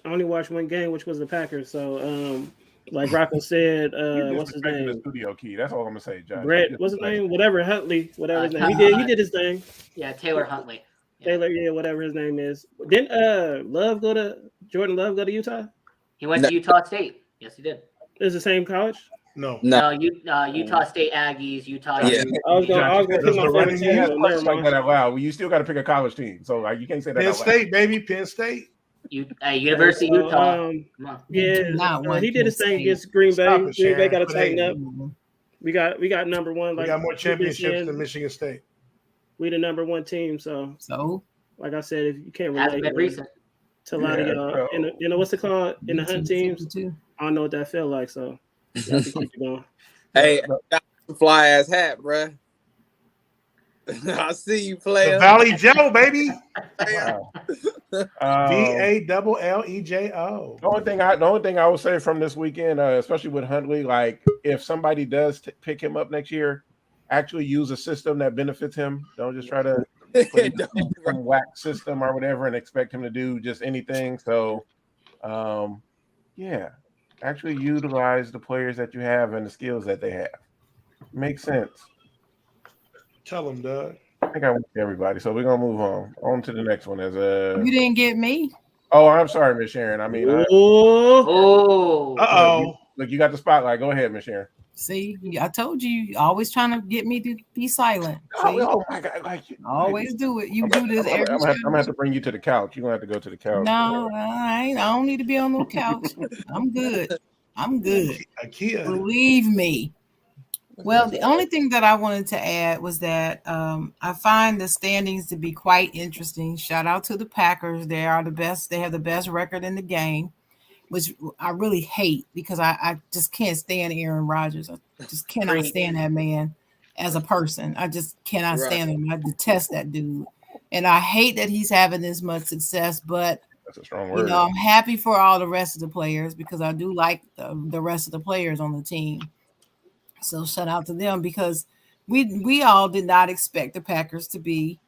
only watched one game, which was the Packers. So, like Rocco said, what's his name? The Studio Key. That's all I'm gonna say, Josh. Brett, what's his name? Whatever Huntley, whatever his name. He did his thing. Yeah, Taylor Huntley. Taylor, whatever his name is. Didn't Jordan Love go to Utah? He went to Utah State. Yes, he did. It's the same college? No. Utah State Aggies, Utah. Yeah. I was going to put my favorite team. Like that out loud. Well, you still got to pick a college team, so you can't say that. Penn State, baby, Penn State. University of Utah. Yeah, he did his thing against Green Bay. Green Bay got to tighten up. We got number one. We got more championships than Michigan State. We the number one team. So like I said, if you can't relate to a lot of y'all, what's it called in the hunt teams? I don't know what that felt like. So y'all can keep it going. Hey, got some fly ass hat, bruh. I see you play. The Valley Joe, baby. Wow. VALLEJO. The only thing I would say from this weekend, especially with Huntley, like if somebody does pick him up next year, actually use a system that benefits him. Don't just try to some whack system or whatever and expect him to do just anything. So, yeah, actually utilize the players that you have and the skills that they have. Makes sense. Tell them, Doug. I think I went to everybody, so we're gonna move on to the next one. You didn't get me. Oh, I'm sorry, Miss Sharon. I mean, look, you got the spotlight. Go ahead, Miss Sharon. See, I told you, always trying to get me to be silent. Oh my God! Like, always do it. You do this every. I'm gonna have to bring you to the couch. You're gonna have to go to the couch. No, I don't need to be on no couch. I'm good. I'm good. IKEA. Believe me. Well, the only thing that I wanted to add was that I find the standings to be quite interesting. Shout out to the Packers. They are the best. They have the best record in the game, which I really hate because I just can't stand Aaron Rodgers. I just cannot stand that man as a person. I just cannot stand him. I detest that dude. And I hate that he's having this much success, but that's a strong word. I'm happy for all the rest of the players because I do like the rest of the players on the team. So shout out to them because we all did not expect the Packers to be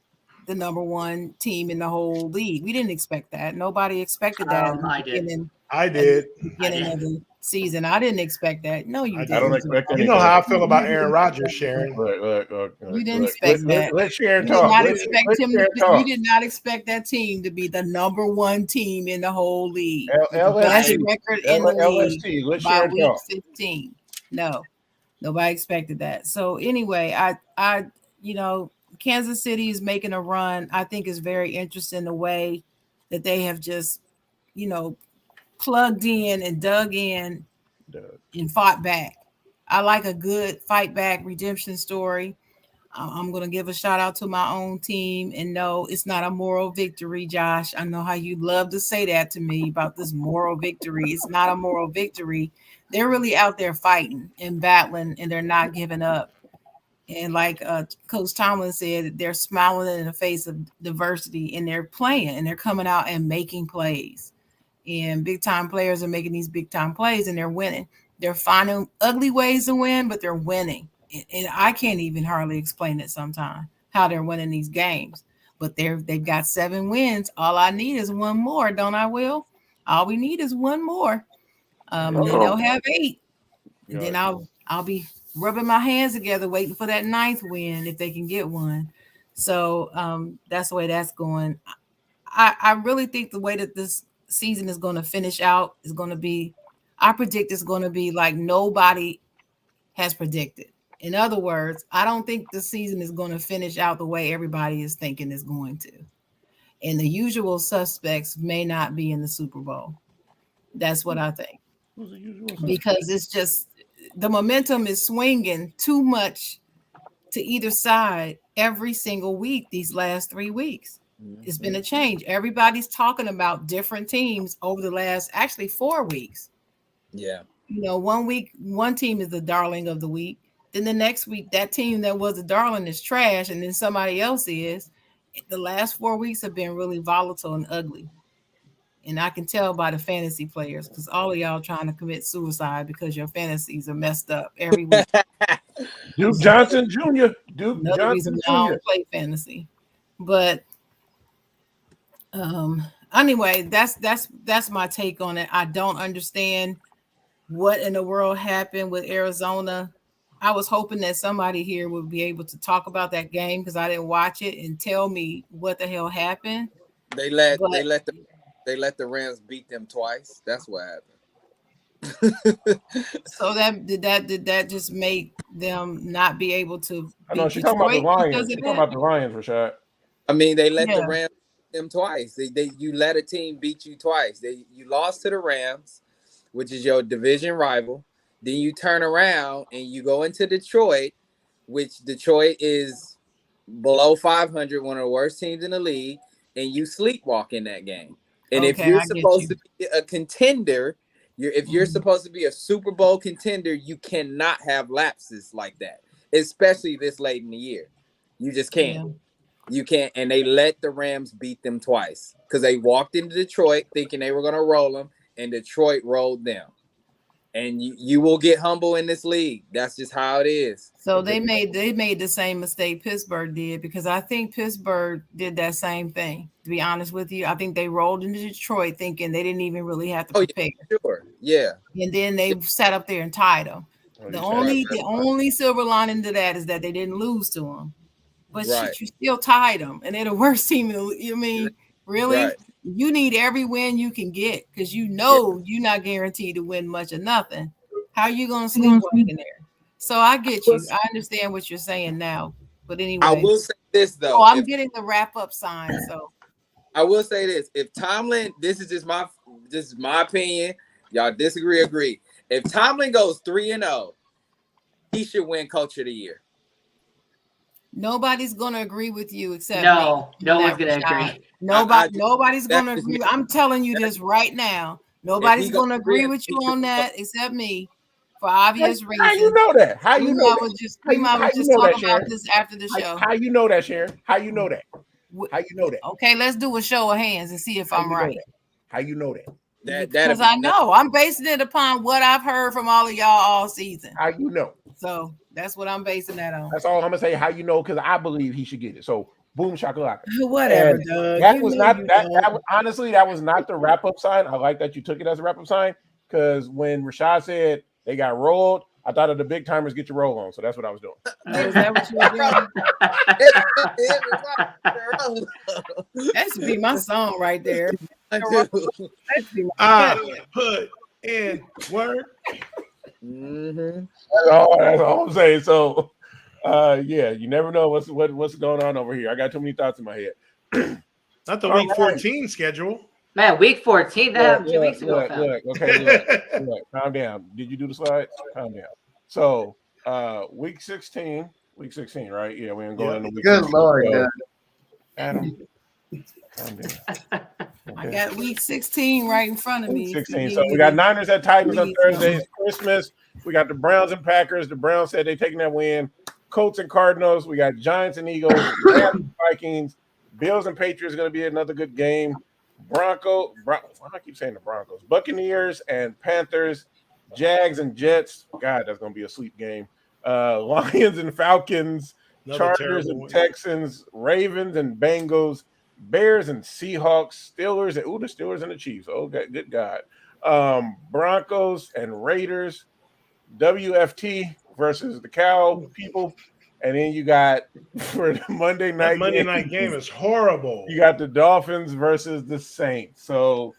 the number one team in the whole league. We didn't expect that. Nobody expected that. I did. I did. Beginning of the season, I didn't expect that. No, you didn't. I don't expect anything. You know how I feel about Aaron Rodgers, Sharon. You didn't expect that. Let Sharon talk. You did not expect that team to be the number one team in the whole league. Best record in the league by week 15. No. Nobody expected that. So anyway, I Kansas City is making a run. I think is very interesting the way that they have just, plugged in and dug in and fought back. I like a good fight back redemption story. I'm going to give a shout out to my own team. And no, it's not a moral victory, Josh. I know how you love to say that to me about this moral victory. It's not a moral victory. They're really out there fighting and battling, and they're not giving up. And like Coach Tomlin said, they're smiling in the face of diversity, and they're playing, and they're coming out and making plays. And big-time players are making these big-time plays, and they're winning. They're finding ugly ways to win, but they're winning. And I can't even hardly explain it sometimes, how they're winning these games. But they've got 7 wins. All I need is one more, don't I, Will? All we need is one more. And then they'll have 8. And then I'll be rubbing my hands together, waiting for that 9th win if they can get one. So that's the way that's going. I really think the way that this season is going to finish out is going to be, I predict it's going to be like nobody has predicted. In other words, I don't think the season is going to finish out the way everybody is thinking it's going to. And the usual suspects may not be in the Super Bowl. That's what I think. Because it's just the momentum is swinging too much to either side every single week these last 3 weeks. It's been a change. Everybody's talking about different teams over the last actually 4 weeks. Yeah. 1 week, one team is the darling of the week. Then the next week, that team that was the darling is trash, and then somebody else is. The last 4 weeks have been really volatile and ugly. And I can tell by the fantasy players because all of y'all trying to commit suicide because your fantasies are messed up every week. Duke Johnson Jr. Duke Another Johnson reason I don't play fantasy. But anyway, that's my take on it. I don't understand what in the world happened with Arizona. I was hoping that somebody here would be able to talk about that game because I didn't watch it and tell me what the hell happened. They let the Rams beat them twice. That's what happened. So did that just make them not be able to? I know she's talking about the Lions. She's talking about the Lions, Rashad. I mean, they let the Rams beat them twice. You let a team beat you twice. You lost to the Rams, which is your division rival. Then you turn around and you go into Detroit, which Detroit is below 500, one of the worst teams in the league, and you sleepwalk in that game. And if you're supposed to be a contender, if you're supposed to be a Super Bowl contender, you cannot have lapses like that, especially this late in the year. You just can't. Yeah. You can't. And they let the Rams beat them twice because they walked into Detroit thinking they were going to roll them, and Detroit rolled them. and you will get humble in this league. That's just how it is. So they made the same mistake Pittsburgh did, because I think Pittsburgh did that same thing. To be honest with you, I think they rolled into Detroit thinking they didn't even really have to prepare. Yeah, sure, yeah. And then they sat up there and tied them. The only silver lining to that is that they didn't lose to them. But shit, you still tied them, and they're the worst team. You mean really? Right. You need every win you can get, because you're not guaranteed to win much or nothing. How are you going to sleep in there? So I get you. I understand what you're saying now. But anyway, I will say this though. Oh, I'm getting the wrap up sign. So I will say this: if Tomlin, this is just my opinion. Y'all disagree, agree. If Tomlin goes 3-0, he should win Coach of the Year. Nobody's going to agree with you except no one's going to agree. Nobody's going to agree. I'm telling you this right now. Nobody's going to agree with you on that except me, for obvious reasons. How you know that? How you know that? We might just talk about this after the show. How you know that, Sharon? How you know that? How you know that? Okay, let's do a show of hands and see if I'm right. How you know that? Because I know I'm basing it upon what I've heard from all of y'all all season. How you know? So that's what I'm basing that on. That's all I'm gonna say. How you know? Because I believe he should get it. So boom shakalaka. Whatever, Doug. That was not that. Honestly, that was not the wrap up sign. I like that you took it as a wrap up sign, because when Rashad said they got rolled, I thought of the big timers get your roll on. So that's what I was doing. Is that what you were doing? That should be my song right there. I put in work. Mm-hmm. That's all I'm saying. So, yeah, you never know what's going on over here. I got too many thoughts in my head. Not the week 14 schedule. Man, week 14. That happened 2 weeks ago. Look, calm down. Did you do the slides? Calm down. So, week 16, right? Yeah, we ain't going into week 16. Good Lord, Adam. Calm down. I got week 16 right in front of me. 16. So we got Niners at Titans on Thursday. Christmas. We got the Browns and Packers. The Browns said they're taking that win. Colts and Cardinals. We got Giants and Eagles. Rams and Vikings. Bills and Patriots going to be another good game. Why do I keep saying the Broncos? Buccaneers and Panthers. Jags and Jets. God, that's going to be a sleep game. Lions and Falcons. Chargers and Texans. Ravens and Bengals. Bears and Seahawks, Steelers, and the Steelers and the Chiefs. Okay, good God. Broncos and Raiders, WFT versus the Cow people. And then you got for the Monday night game is horrible. You got the Dolphins versus the Saints. So,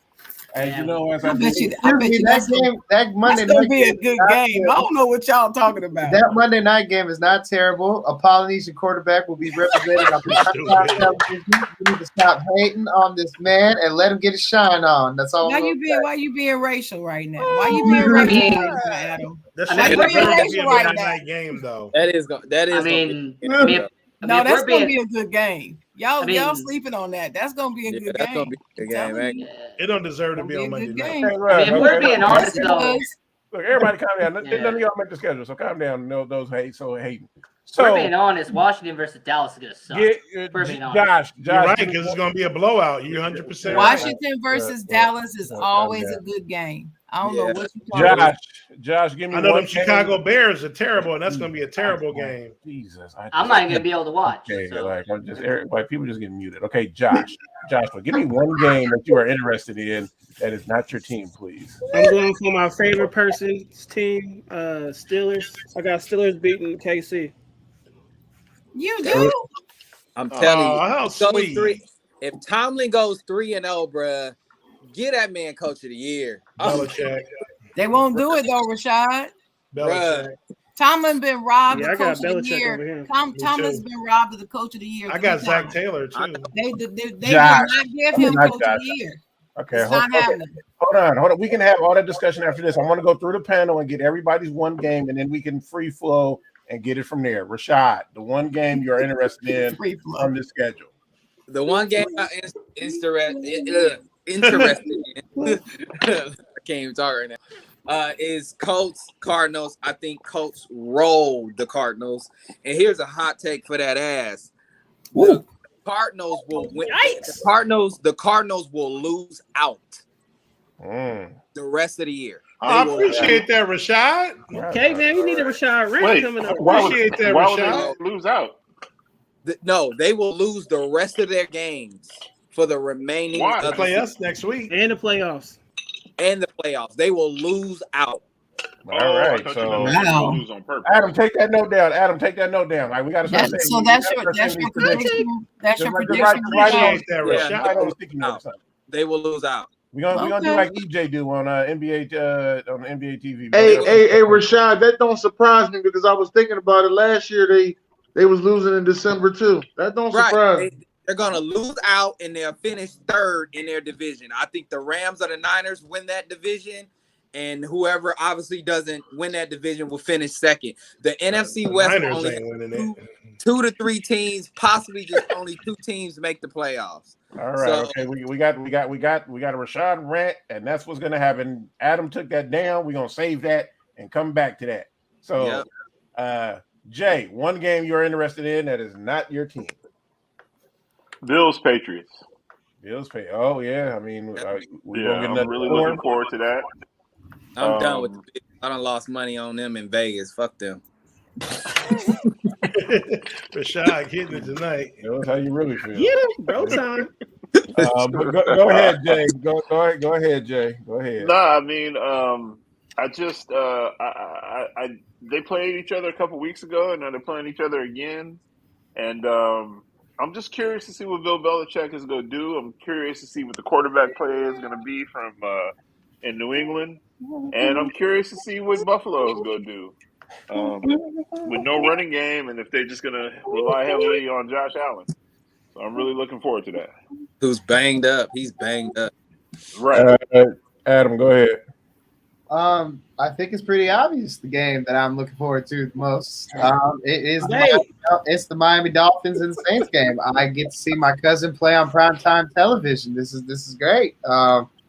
as you know, as I bet you that Monday night be a good game. I don't know what y'all talking about. That Monday night game is not terrible. A Polynesian quarterback will be represented on television. You need to stop hating on this man and let him get his shine on. That's all. Why you being racial right now? Why you being racial right now, Adam? That's a Monday night game, though. That is. No, that's gonna be a good game. Y'all sleeping on that. That's gonna be a good game. That's gonna be a good game. It don't deserve to be on Monday night. If we're being honest, though. Look, everybody calm down. None of y'all make the schedule, so calm down. Those hating. So, we're being honest. Washington versus Dallas is gonna suck. We're being honest. Josh, you're right, because it's gonna be a blowout. You're 100%. Washington versus Dallas is always a good game. I don't know what you're talking about. Josh, give me. I know them Chicago Bears are terrible, and that's going to be a terrible game. Jesus, I'm not even going to be able to watch. Okay, so. People just getting muted. Okay, Joshua, give me one game that you are interested in that is not your team, please. I'm going for my favorite person's team, Steelers. I got Steelers beating KC. You do? I'm telling you. How sweet. If Tomlin goes 3-0, bruh. Get that man Coach of the Year. Belichick. They won't do it though, Rashad. Belichick. Tomlin been robbed of Coach of the Belichick Year. Tomlin's been robbed of the Coach of the Year. I got Zach Taylor too. They did not give him Coach of the Year. Okay, hold on. We can have all that discussion after this. I want to go through the panel and get everybody's one game, and then we can free flow and get it from there. Rashad, the one game you're interested in on the schedule. The one game I'm interested in. I can't even talk right now. Is Colts Cardinals. I think Colts roll the Cardinals. And here's a hot take for that ass. The Cardinals will win. The Cardinals will lose out the rest of the year. I appreciate that, Rashad. Okay, man, you need a Rashad Rant coming up. Appreciate that, Rashad. Would they lose out? No, they will lose the rest of their games for the remaining. Of the play us next week and the playoffs. They will lose out. All right, so lose on purpose. Adam, take that note down. Like we got to start saying. So that's your prediction. That's your prediction. They will lose out. We're gonna do like EJ do on NBA TV. Hey, Rashad, that don't surprise me because I was thinking about it last year. They was losing in December too. That don't surprise me. They're gonna lose out and they'll finish third in their division. I think the Rams or the Niners win that division, and whoever obviously doesn't win that division will finish second. The NFC West only two to three teams, possibly just only 2 teams make the playoffs. All right, okay. We got a Rashad Rant, and that's what's gonna happen. Adam took that down. We're gonna save that and come back to that. So Jay, one game you're interested in that is not your team. Bills Patriots. Oh yeah, I mean, I'm really looking forward to that. I'm done with the Bills. I done lost money on them in Vegas. Fuck them. Rashad hitting it tonight. That's how you really feel. Yeah, bro time. Go ahead, Jay. Go ahead, Jay. Go ahead. Nah, I mean, I just they played each other a couple weeks ago, and now they're playing each other again. And I'm just curious to see what Bill Belichick is going to do. I'm curious to see what the quarterback play is going to be from in New England, and I'm curious to see what Buffalo is going to do with no running game, and if they're just going to rely heavily on Josh Allen. So I'm really looking forward to that. Who's banged up? He's banged up. Right. Adam, go ahead. I think it's pretty obvious the game that I'm looking forward to the most. It's the Miami Dolphins and Saints game. I get to see my cousin play on primetime television. This is great.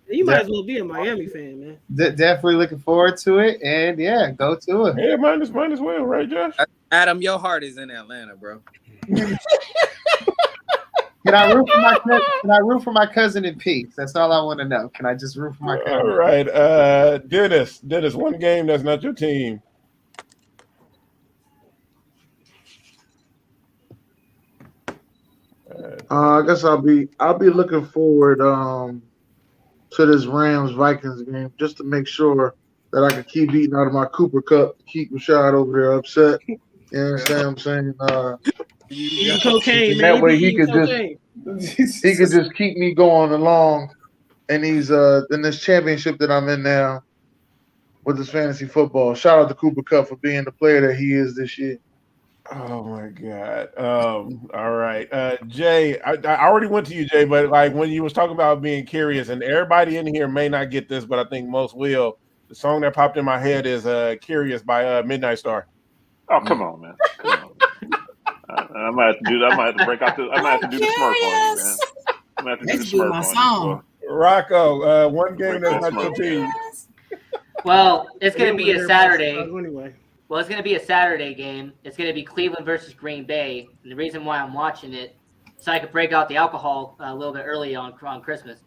You might as well be a Miami fan, man. Definitely looking forward to it, and yeah, go to it. Yeah, mine as well, right, Josh? Adam, your heart is in Atlanta, bro. Can I root for my cousin in peace? That's all I want to know. Can I just root for my cousin? All right, Dennis, one game that's not your team. I guess I'll be looking forward to this Rams Vikings game just to make sure that I can keep eating out of my Cooper Cup, keep Rashad over there upset. You understand what I'm saying? Cocaine, that man. way he could just keep me going along in these in this championship that I'm in now with this fantasy football. Shout out to Cooper Cup for being the player that he is this year. Oh my God. All right. Jay, I already went to you, Jay, but like when you was talking about being curious, and everybody in here may not get this, but I think most will. The song that popped in my head is Curious by Midnight Star. Oh, come on, man. Come on. I might have to do that. I might have to break out I might have to do the Smurf on you, man. I might have to do the Smurf on you. Rocco, one game that's not your team. Well, it's going to be a Saturday. Anyway. Well, it's going to be a Saturday game. It's going to be Cleveland versus Green Bay. And the reason why I'm watching it is so I could break out the alcohol a little bit early on Christmas.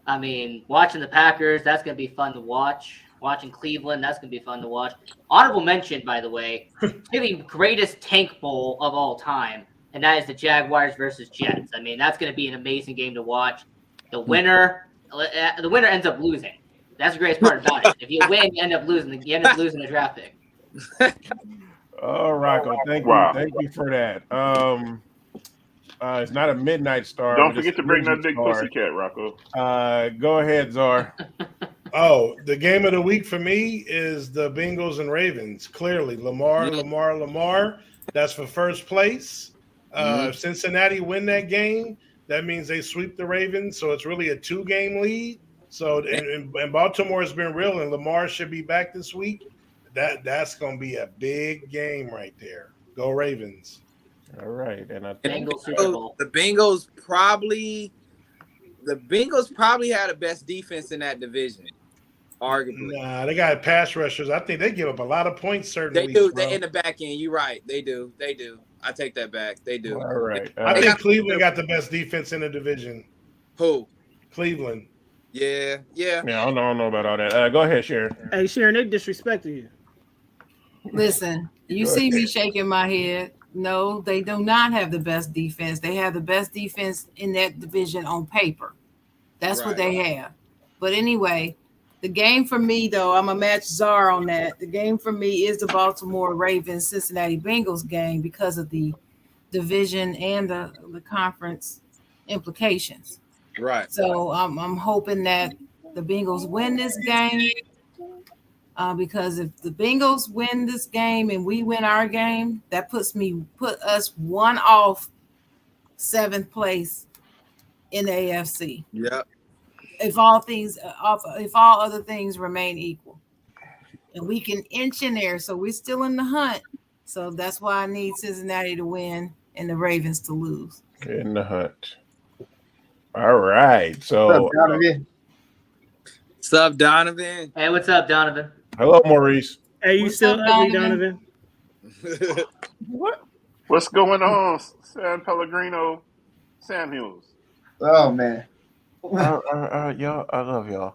I mean, watching the Packers, that's going to be fun to watch. Watching Cleveland, that's going to be fun to watch. Honorable mention, by the way, maybe greatest tank bowl of all time, and that is the Jaguars versus Jets. I mean, that's going to be an amazing game to watch. The winner ends up losing. That's the greatest part about it. If you win, you end up losing the draft pick. Oh, Rocco, thank you for that. It's not a Midnight Star. Don't forget to bring that big pussycat, Rocco. Go ahead, Czar. Oh, the game of the week for me is the Bengals and Ravens. Clearly, Lamar. That's for first place. If Cincinnati win that game, that means they sweep the Ravens. So it's really a 2-game lead. So and Baltimore has been real, and Lamar should be back this week. That's going to be a big game right there. Go Ravens. All right, and the Bengals probably had the best defense in that division, arguably. Nah, they got pass rushers. I think they give up a lot of points. Certainly, they do. They in the back end. You're right. They do. I take that back. They do. All right. I think Cleveland got the best defense in the division. Who? Cleveland. Yeah. Yeah, I don't know about all that. Go ahead, Sharon. Hey, Sharon, they disrespected you. Listen, you see me shaking my head. No, they do not have the best defense. They have the best defense in that division on paper. That's what they have. But anyway, the game for me, though, I'm going to match Czar on that. The game for me is the Baltimore Ravens Cincinnati Bengals game because of the division and the conference implications. Right. So I'm hoping that the Bengals win this game. Because if the Bengals win this game and we win our game, that put us one off 7th place in the AFC. Yep. If all other things remain equal, and we can inch in there, so we're still in the hunt. So that's why I need Cincinnati to win and the Ravens to lose. In the hunt. All right. So, what's up, Donovan? Hey, what's up, Donovan? Hello, Maurice. Hey, you still ugly, Donovan? What? What's going on, San Pellegrino Samuels? Oh man. Y'all, I love y'all.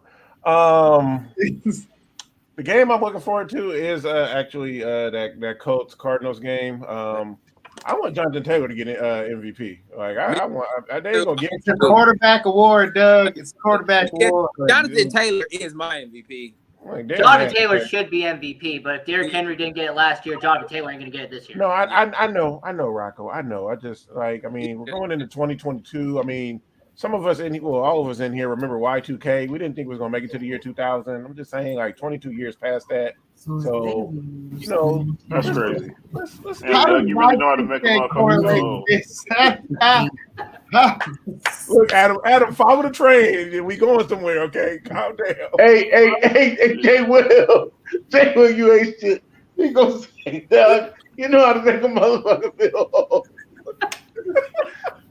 The game I'm looking forward to is actually that Colts Cardinals game. I want Jonathan Taylor to get MVP. Like I want. They ain't gonna get. It's a quarterback award, Doug. It's a quarterback award. Jonathan Taylor is my MVP. Like, Jonathan Taylor should be MVP, but if Derrick Henry didn't get it last year, Jonathan Taylor ain't gonna get it this year. No, I know, Rocco. I know. I just we're going into 2022. I mean, some of us all of us in here remember Y2K. We didn't think we was gonna make it to the year 2000. I'm just saying, like 22 years past that. So that's crazy. Let's Doug, you really know how to make a motherfucker. Look, Adam, follow the train. We going somewhere, okay? Calm down. Hey, Jay Will, you ain't shit. He gonna say, Doug, you know how to make a motherfucker feel old.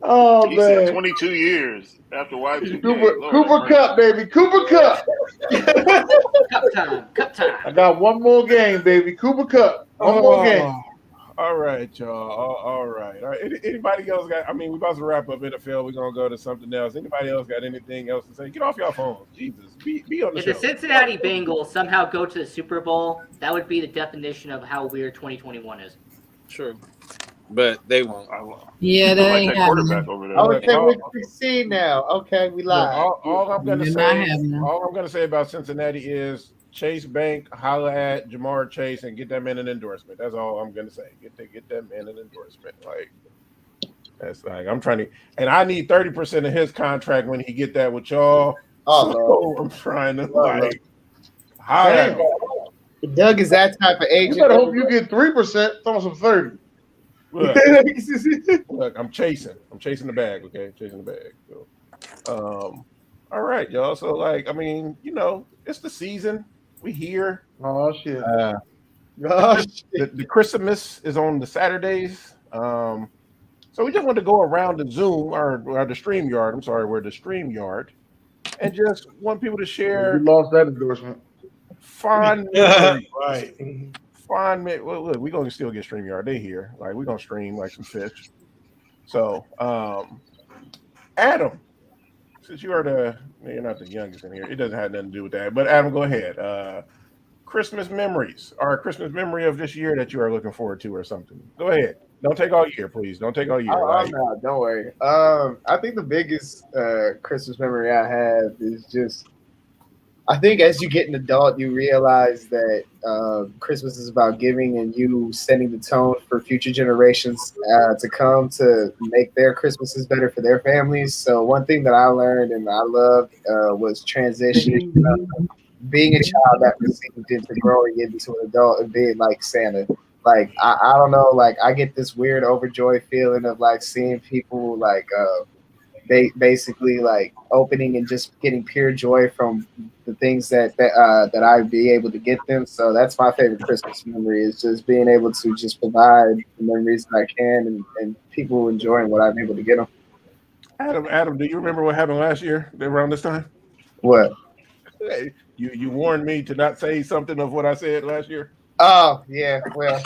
Oh he man, said 22 years after Y2K. Cooper Cup, baby, Cooper Cup. Cup time. I got one more game, baby. Cooper Cup. One more game. All right, y'all. All right. Anybody else got? I mean, we're about to wrap up NFL. We're gonna go to something else. Anybody else got anything else to say? Get off your phones. Jesus, be on the show. If the Cincinnati Bengals somehow go to the Super Bowl, that would be the definition of how weird 2021 is. True, but they won't. Yeah, they ain't having it. Okay, we're 16 now. Okay, we live. All I'm gonna say about Cincinnati is Chase Bank, holla at Jamar Chase and get that man an endorsement. That's all I'm gonna say. Get that man an endorsement. Like that's like I'm trying to, and I need 30% of his contract when he get that with y'all. So I'm trying to holla. Doug is that type of agent. You better hope you get 3%. Throw some 30. Look, I'm chasing the bag. Okay, chasing the bag. So, all right, y'all. So I mean, it's the season. We here. Oh shit. The Christmas is on the Saturdays. So we just want to go around the Zoom or the StreamYard. I'm sorry, we're the StreamYard, and just want people to share. You lost that endorsement. Fond right. Well, look, we're gonna still get StreamYard. They here. Like we're gonna stream like some fish. So, Adam. Since you're not the youngest in here, it doesn't have nothing to do with that. But Adam, go ahead. Christmas memories or a Christmas memory of this year that you are looking forward to or something. Go ahead. Don't take all year, please. Don't take all year. No, don't worry. I think the biggest Christmas memory I have is just, I think as you get an adult, you realize that Christmas is about giving and you setting the tone for future generations to come to make their Christmases better for their families. So one thing that I learned and I loved was transitioning, being a child that received into growing into an adult and being like Santa. Like, I don't know, like I get this weird overjoyed feeling of like seeing people like basically like opening and just getting pure joy from the things that I'd be able to get them. So that's my favorite Christmas memory, is just being able to just provide the memories that I can and people enjoying what I'm able to get them. Adam, do you remember what happened last year around this time? What? You warned me to not say something of what I said last year. Oh yeah, well.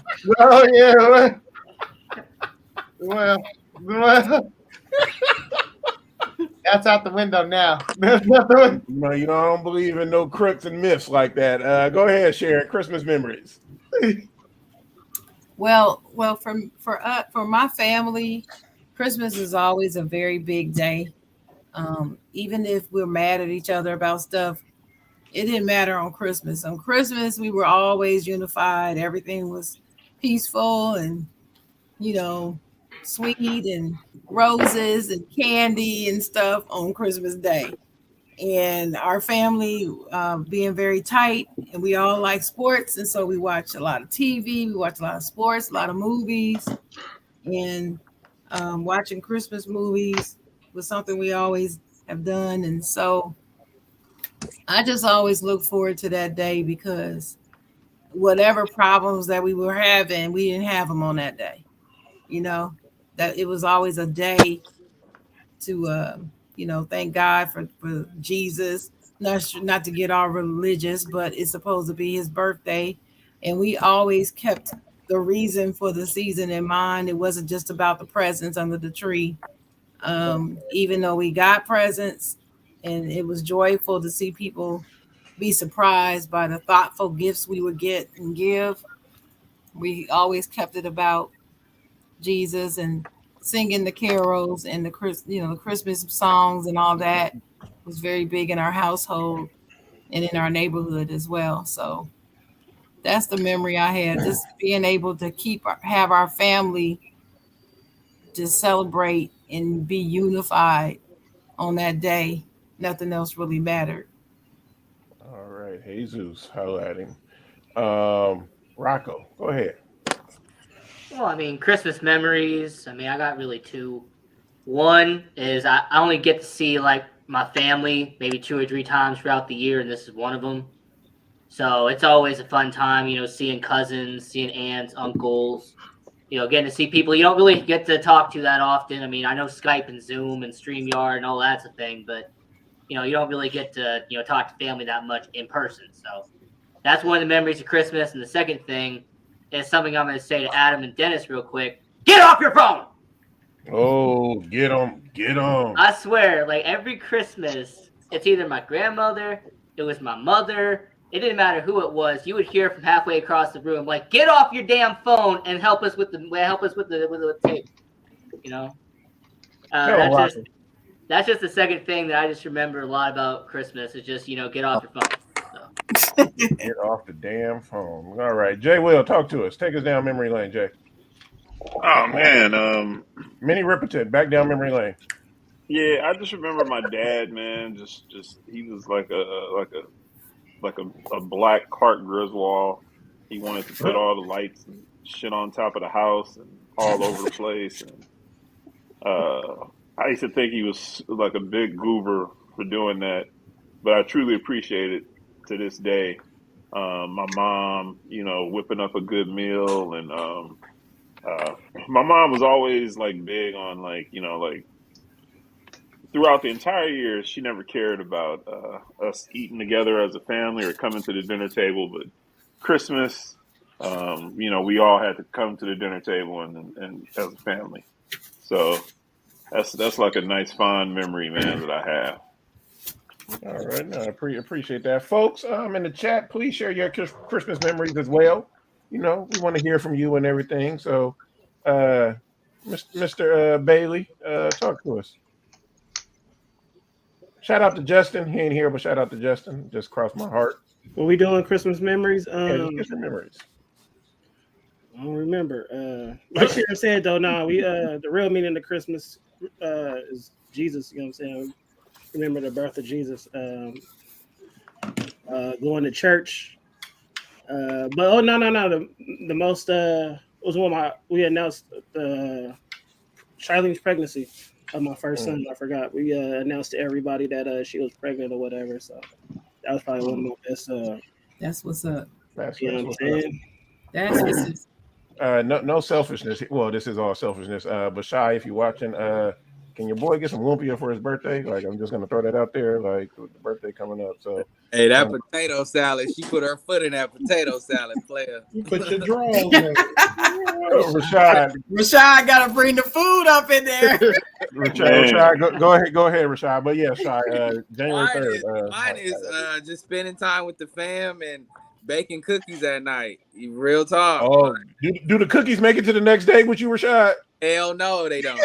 That's out the window now. There's nothing. I don't believe in no crooks and myths like that. Go ahead, Sharon. Christmas memories. Well, for my family, Christmas is always a very big day. Even if we're mad at each other about stuff, it didn't matter on Christmas. On Christmas, we were always unified. Everything was peaceful and, sweet and roses and candy and stuff on Christmas Day. And our family being very tight, and we all like sports. And so we watch a lot of TV, we watch a lot of sports, a lot of movies. And watching Christmas movies was something we always have done. And so I just always look forward to that day because whatever problems that we were having, we didn't have them on that day. That it was always a day to, thank God for Jesus. Not to get all religious, but it's supposed to be his birthday. And we always kept the reason for the season in mind. It wasn't just about the presents under the tree. Even though we got presents, and it was joyful to see people be surprised by the thoughtful gifts we would get and give. We always kept it about Jesus and singing the carols and the Christmas songs and all that was very big in our household and in our neighborhood as well. So that's the memory I had, just being able to have our family just celebrate and be unified on that day. Nothing else really mattered. All right, Jesus, holla at him. Rocco, go ahead. Well, I mean, Christmas memories. I mean, I got really two. One is I only get to see like my family maybe 2 or 3 times throughout the year, and this is one of them. So it's always a fun time, seeing cousins, seeing aunts, uncles, getting to see people you don't really get to talk to that often. I mean, I know Skype and Zoom and StreamYard and all that's a thing, but you don't really get to talk to family that much in person. So that's one of the memories of Christmas. And the second thing is something I'm going to say to Adam and Dennis real quick. Get off your phone! Oh, get them. I swear, like every Christmas, it's either my grandmother, it was my mother, it didn't matter who it was. You would hear from halfway across the room, like, get off your damn phone and help us with the tape. That's just the second thing that I just remember a lot about Christmas is just, get off your phone. So. Get off the damn phone. All right, Jay Will, talk to us. Take us down memory lane, Jay. Oh man, Minnie Riperton, back down memory lane. Yeah, I just remember my dad, man. Just he was like a black Clark Griswold. He wanted to put all the lights and shit on top of the house and all over the place. And I used to think he was like a big goober for doing that, but I truly appreciate it to this day. My mom, whipping up a good meal, and my mom was always like big on like throughout the entire year, she never cared about us eating together as a family or coming to the dinner table. But Christmas, we all had to come to the dinner table and as a family. So that's like a nice fond memory, man, that I have. All right, no, I appreciate that, folks. In the chat, please share your Christmas memories as well. We want to hear from you and everything. So, Mr. Bailey, talk to us. Shout out to Justin. He ain't here, but shout out to Justin. Just crossed my heart. What we doing? Christmas memories? Christmas memories. I don't remember. Like Sharon said though, we the real meaning of Christmas is Jesus. You know what I'm saying? Remember the birth of Jesus. Going to church. But no. The most was when we announced Charlene's pregnancy of my first son. I forgot. We announced to everybody that she was pregnant or whatever. So that was probably one of my best. That's what's up. That's you know what I'm saying? That's what's up. No selfishness. Well, this is all selfishness. But Shy, if you're watching, Can your boy get some lumpia for his birthday? Like, I'm just gonna throw that out there. Like, with the birthday coming up. So, hey, that potato salad. She put her foot in that potato salad, player. You put your drawers in. Rashad got to bring the food up in there. Rashad, go ahead, Rashad. But yeah, Rashad, January 3rd. Mine is just spending time with the fam and baking cookies at night. Real talk. Oh, do the cookies make it to the next day with you, Rashad? Hell no, they don't.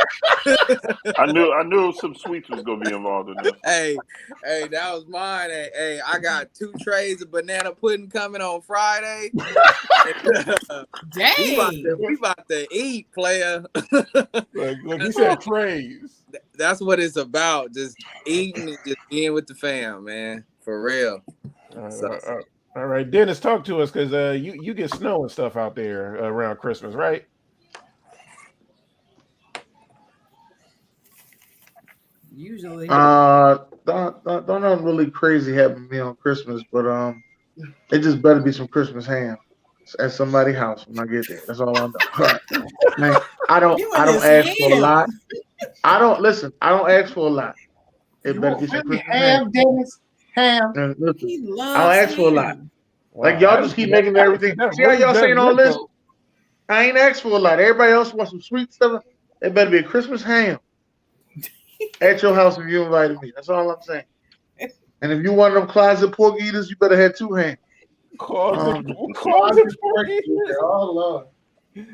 I knew some sweets was gonna be involved in this. Hey, that was mine. Hey, I got 2 trays of banana pudding coming on Friday. Dang, we about to eat, player. Like you said, trays. That's what it's about. Just eating and just being with the fam, man. For real. All right, Dennis, talk to us because you get snow and stuff out there around Christmas, right? Usually. Don't nothing really crazy happen to me on Christmas, but it just better be some Christmas ham at somebody's house when I get there. That's all I know. Man, I don't ask for a lot. I don't ask for a lot. It better be some Christmas ham. Dennis. Ham. And listen, I don't ask for a lot. Wow. Like y'all just keep making everything. See how y'all saying all this? I ain't asked for a lot. Everybody else wants some sweet stuff. It better be a Christmas ham at your house if you invited me. That's all I'm saying. And if you one of them closet pork eaters, you better have 2 hams. Closet pork eaters. Oh Lord.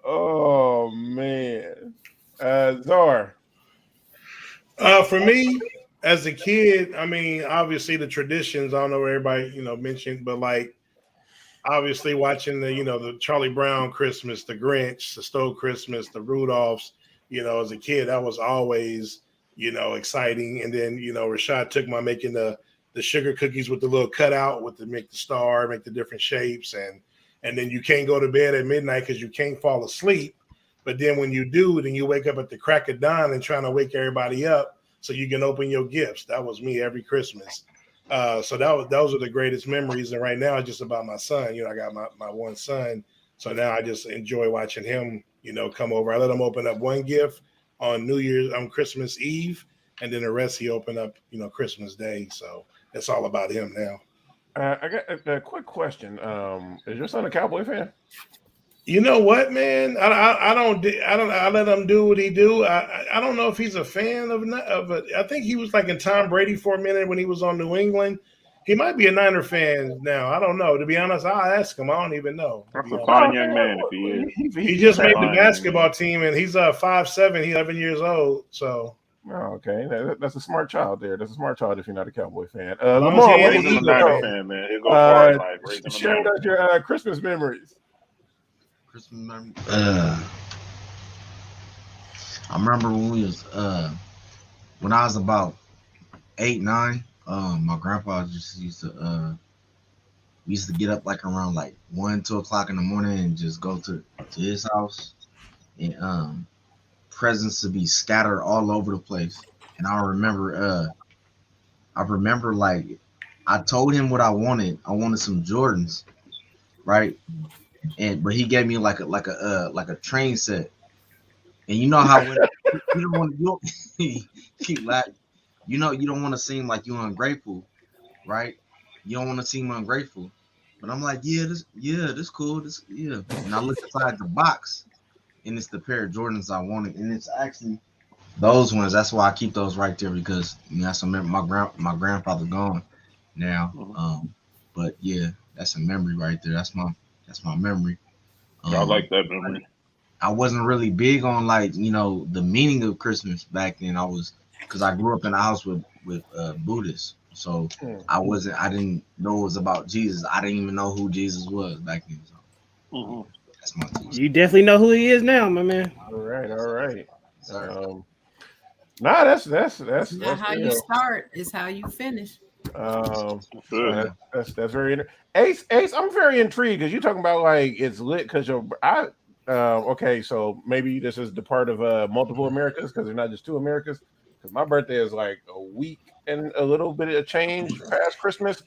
Oh man. Czar. For me, as a kid, I mean, obviously the traditions, I don't know what everybody, mentioned, but like obviously watching the Charlie Brown Christmas, the Grinch, the Stowe Christmas, the Rudolphs, as a kid, that was always, exciting. And then, Rashad took my making the sugar cookies with the little cutout with make the star, make the different shapes. And then you can't go to bed at midnight because you can't fall asleep. But then when you do, then you wake up at the crack of dawn and trying to wake everybody up so you can open your gifts. That was me every Christmas. So those are the greatest memories. And right now it's just about my son. I got my one son. So now I just enjoy watching him, come over. I let him open up one gift on Christmas Eve. And then the rest he opened up, Christmas Day. So it's all about him now. I got a quick question. Is your son a Cowboy fan? You know what, man? I let him do what he do. I don't know if he's a fan of it. I think he was like in Tom Brady for a minute when he was on New England. He might be a Niner fan now. I don't know. To be honest, I'll ask him. I don't even know. That's a fine young man if he is. He just made the basketball team, and he's 5'7". He's 11 years old. So. Oh, okay, that's a smart child there. That's a smart child if you're not a Cowboy fan. Lamar, he's a Niner fan, man. He'll go far in life. Share out your Christmas memories. Christmas memory. I remember when I was about 8, 9. My grandpa just used to we used to get up like around like 1, 2 o'clock in the morning and just go to his house, and presents to be scattered all over the place. And I remember like I told him what I wanted. I wanted some Jordans, right? But he gave me like a train set. And you know how when you don't want you don't want to seem like you're ungrateful, right? You don't want to seem ungrateful. But I'm like, this cool. And I look inside the box, and it's the pair of Jordans I wanted, and it's actually those ones. That's why I keep those right there because that's my grandfather gone now. But yeah, that's a memory right there. That's my memory. I like that memory. I wasn't really big on the meaning of Christmas back then. Because I grew up in a house with Buddhists, so I didn't know it was about Jesus. I didn't even know who Jesus was back then. So that's my teacher. You definitely know who he is now, my man. All right. That's not how you start, is how you finish. That's very interesting. Ace, I'm very intrigued because you're talking about like it's lit because okay, so maybe this is the part of multiple Americas because they're not just 2 Americas. Because my birthday is like a week and a little bit of change past Christmas.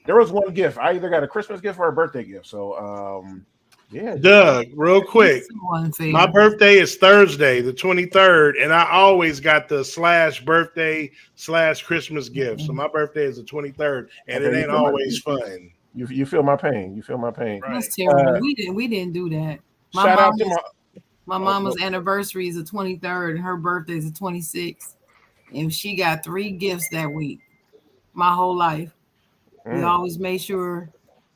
There was one gift. I either got a Christmas gift or a birthday gift. So Yeah, Doug, real quick. My birthday is Thursday, the 23rd, and I always got the /birthday/Christmas gift. So my birthday is the 23rd, and it ain't always fun. You feel my pain. You feel my pain. That's terrible. We didn't do that. Shout out to my mama's anniversary is the 23rd, and her birthday is the 26th, and she got 3 gifts that week. My whole life, we always made sure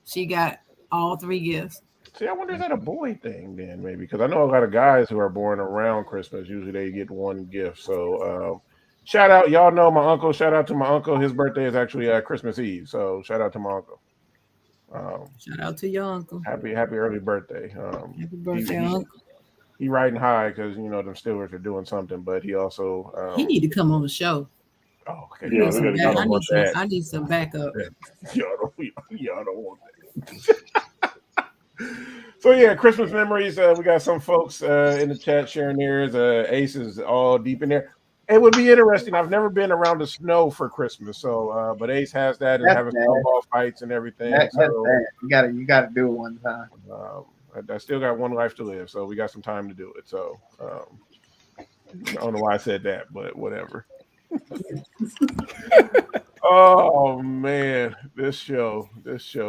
she got all 3 gifts. See, I wonder, is that a boy thing then, maybe? Because I know a lot of guys who are born around Christmas, usually they get 1 gift. So shout out, y'all know my uncle. Shout out to my uncle. His birthday is actually Christmas Eve. So shout out to my uncle. Shout out to your uncle. Happy early birthday. Happy birthday, uncle. He riding high because, them Steelers are doing something, but he also... he need to come on the show. Oh, okay. Yeah, I need some backup. Y'all don't want that. So yeah, Christmas memories. We got some folks in the chat sharing theirs. Ace is all deep in there. It would be interesting. I've never been around the snow for Christmas, so but Ace has that and having snowball fights and everything. That's bad. You gotta do it one time. I still got 1 life to live, so we got some time to do it. So I don't know why I said that, but whatever. Oh man, this show.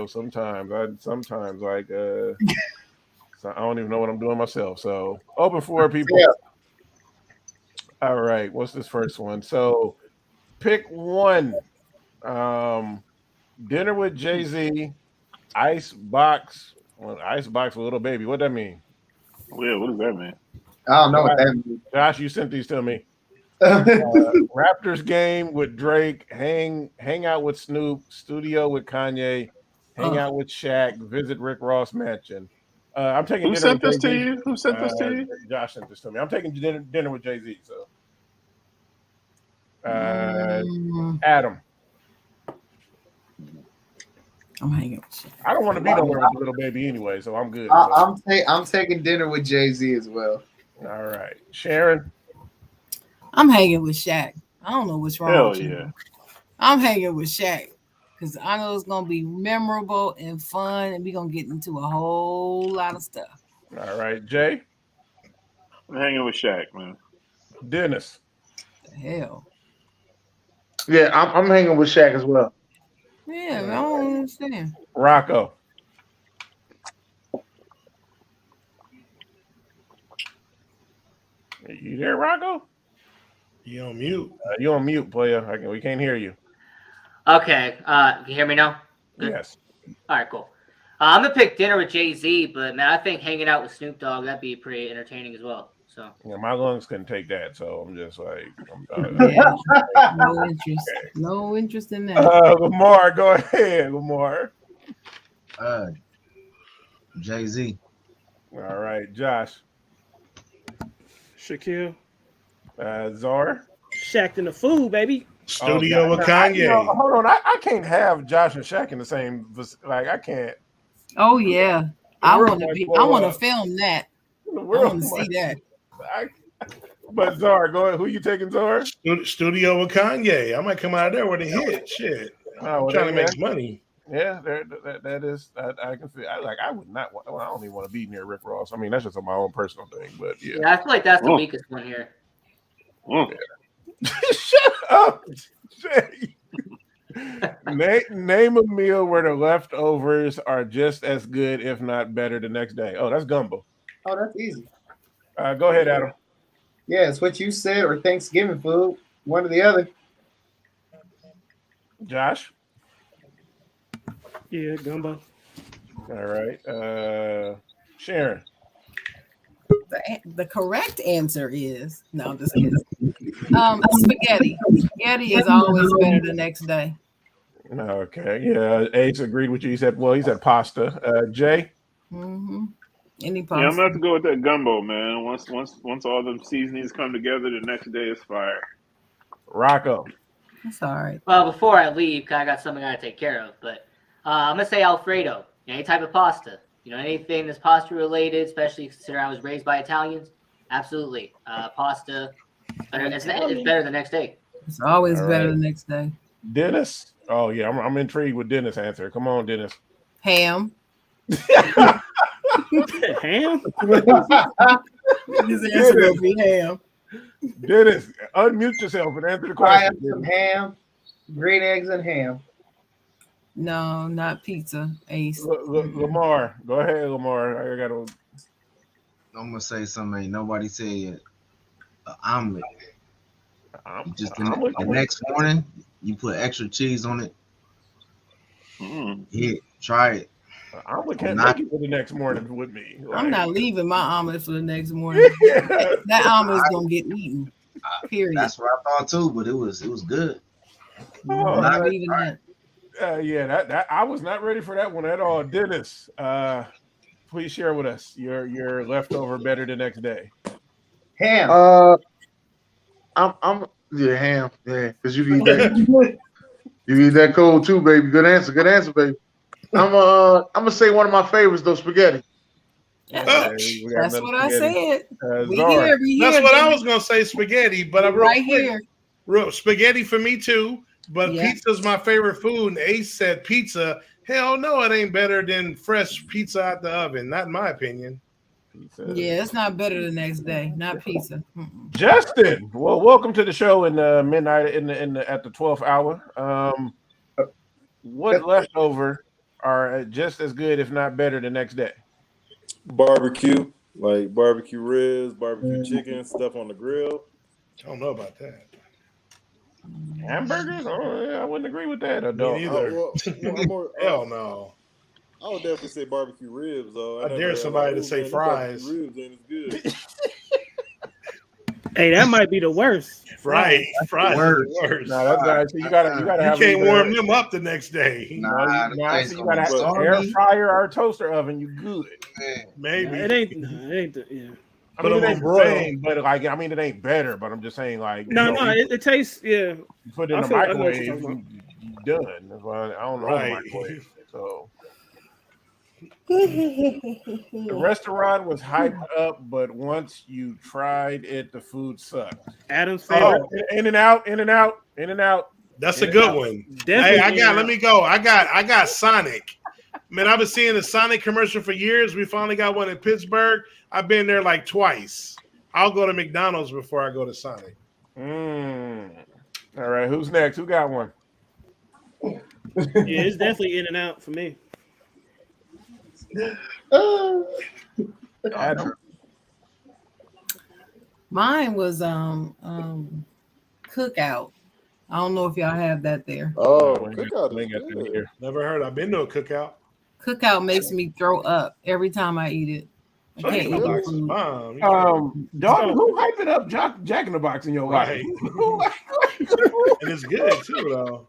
Sometimes I don't even know what I'm doing myself. So open for people. Yeah. All right, what's this first one? So pick one. Dinner with Jay-Z, Icebox with Little Baby. What that mean? Yeah, what does that mean? I don't know what that means. Josh, you sent these to me. Raptors game with Drake, hang out with Snoop, studio with Kanye, hang out with Shaq, visit Rick Ross mansion. I'm taking. Who sent this to you? Who sent this to you? Josh sent this to me. I'm taking dinner with Jay-Z. So, Adam. I'm hanging with Shaq. I don't want to be nowhere with the Little Baby anyway, so I'm good. I'm taking dinner with Jay-Z as well. All right, Sharon. I'm hanging with Shaq. I don't know what's wrong. Hell with you. yeah. I'm hanging with Shaq because I know it's gonna be memorable and fun, and we're gonna get into a whole lot of stuff. All right, Jay. I'm hanging with Shaq, man. Dennis. The hell. Yeah, I'm hanging with Shaq as well. Yeah, I don't understand. Rocco. You there, Rocco? You on mute? You on mute, player? We can't hear you. Okay. Can you hear me now? Good? Yes. All right, cool. I'm gonna pick dinner with Jay-Z, but man, I think hanging out with Snoop Dogg, that'd be pretty entertaining as well. So yeah, my lungs couldn't take that, so I'm just like, no interest. No interest in that. Lamar, go ahead, Lamar. Jay-Z. All right, Josh. Shaquille. Czar. Shaq in the food, baby. Studio with Kanye. Hold on, I can't have Josh and Shaq in the same. Like I can't. Oh yeah, I want to film that. I want to see that. But Czar, go ahead. Who you taking, Czar? Studio with Kanye. I might come out of there with a hit. Shit. I'm trying to make money. Yeah, that is. I can see. I would not. I don't even want to be near Rick Ross. I mean, that's just my own personal thing. But yeah, I feel like that's the weakest one here. Yeah. Shut up, Jay. Name a meal where the leftovers are just as good, if not better, the next day. Oh, that's gumbo. Oh, that's easy. Go ahead, Adam. Yeah, it's what you said, or Thanksgiving food, one or the other. Josh. Yeah, gumbo. All right. Sharon. The correct answer is no. I'm just kidding. Spaghetti. Spaghetti is always better the next day. Okay. Yeah. Ace agreed with you. He said pasta. Jay. Mm-hmm. Any pasta. Yeah, I'm gonna have to go with that gumbo, man. Once all the seasonings come together, the next day is fire. Rocco. That's all right. Well, before I leave, cause I got something I gotta take care of, but I'm gonna say Alfredo. Any type of pasta. Anything that's pasta related, especially considering I was raised by Italians. Absolutely. Pasta. It's better the next day. It's always better the next day. Dennis. Oh yeah, I'm intrigued with Dennis' answer. Come on, Dennis. Ham. Ham? His answer will be ham. Dennis, unmute yourself and answer the I have question. some ham, green eggs and ham. No, not pizza. Ace. Lamar, go ahead, Lamar. I got to. I'm gonna say something ain't nobody said yet. An omelet. You just the next morning, you put extra cheese on it. Yeah, try it. Omelet can't make it for the next morning with me. I'm not leaving my omelet for the next morning. That omelet's gonna get eaten. Period. That's what I thought too, but it was good. I'm not leaving that. That I was not ready for that one at all. Dennis, please share with us your leftover better the next day. Ham. I'm ham. Yeah, because you eat that. You eat that cold too, baby. Good answer, baby. I'm gonna say one of my favorites though, spaghetti. That's what I said. That's what I was gonna say, spaghetti. But I'm right here. Spaghetti for me too. But pizza's my favorite food. And Ace said pizza. Hell no, it ain't better than fresh pizza out the oven. Not in my opinion. Yeah, it's not better the next day. Not pizza. Justin, well, welcome to the show in midnight at the 12th hour. What leftover are just as good, if not better, the next day? Barbecue, like barbecue ribs, barbecue chicken, stuff on the grill. I don't know about that. Hamburgers? Oh, yeah, I wouldn't agree with that. I don't. Hell no. I would definitely say barbecue ribs, though. I dare somebody to say fries. Ribs ain't as good. Hey, that might be the worst. Right, fries are the worst. No, that's right. So you gotta you can't warm them up the next day. So you gotta have an air fryer or toaster oven. You good? Maybe it ain't. Yeah. I mean, it ain't the same, but like, I mean, it ain't better. But I'm just saying, like, it tastes. Yeah, you put it in the microwave, you done. That's why I don't know the microwave. So the restaurant was hyped up, but once you tried it, the food sucked. Adam's favorite. In and out. That's a good one. Definitely. Let me go. I got Sonic. Man, I've been seeing the Sonic commercial for years. We finally got one in Pittsburgh. I've been there like twice. I'll go to McDonald's before I go to Sonic. All right, who's next? Who got one? Yeah, it's definitely In and Out for me. Adam. Mine was Cookout. I don't know if y'all have that there. Oh, Cookout. Never heard. I've been to a Cookout. Cookout makes me throw up every time I eat it. I can't eat the food. Dog, who hyping up Jack in the Box in your life? And it's good too, though.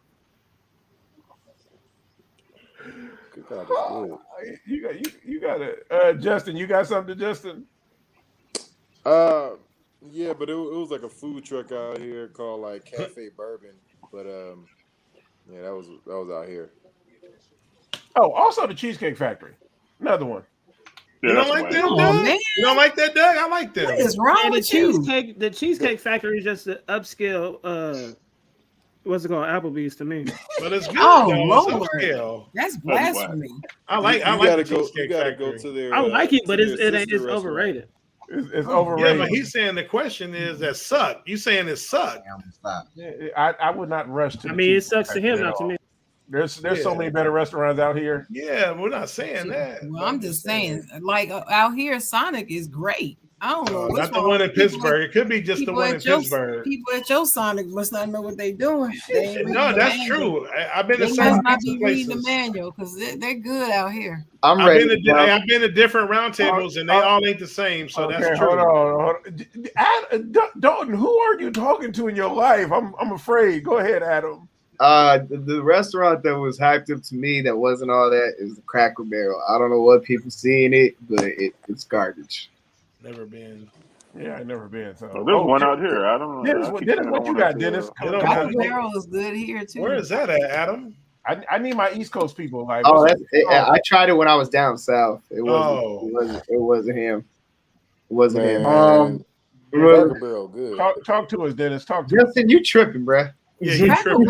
You got it, Justin. You got something, Justin? Yeah, but it was like a food truck out here called like Cafe Bourbon, but yeah, that was out here. Oh, also the Cheesecake Factory, another one. You don't like them, Doug? You don't like that, Doug? I like them. What is wrong with you? The Cheesecake Factory is just an upscale. What's it called? Applebee's to me. But it's good. Lord, that's blasphemy. I like the Cheesecake Factory. Go to their, I like it, but it's overrated. It's overrated. Yeah, but he's saying the question is that suck. You saying it suck? I would not rush to. I mean, it sucks to him, not to me. There's so many better restaurants out here. Yeah, we're not saying that. Well, I'm just saying, like out here, Sonic is great. I don't know. Not the one in Pittsburgh. It could be just the one in Pittsburgh. People at your Sonic must not know what they're doing. No, that's true. I've been to some places. Not be reading the manual because they're good out here. I've been to different round tables and they all ain't the same. So that's true. Hold on. Dalton, who are you talking to in your life? I'm afraid. Go ahead, Adam. The restaurant that was hyped up to me that wasn't all that is the Cracker Barrel. I don't know what people see in it, but it's garbage. Never been. Yeah, I never been. So there's one out here. I don't know. Dennis, what you got, Dennis? Cracker Barrel is good here too. Where is that at, Adam? I need my East Coast people. Like, I tried it when I was down south. It wasn't him. It wasn't him. Cracker Barrel, good. Talk to us, Dennis. Talk to Justin, you tripping, bruh. Yeah, Taco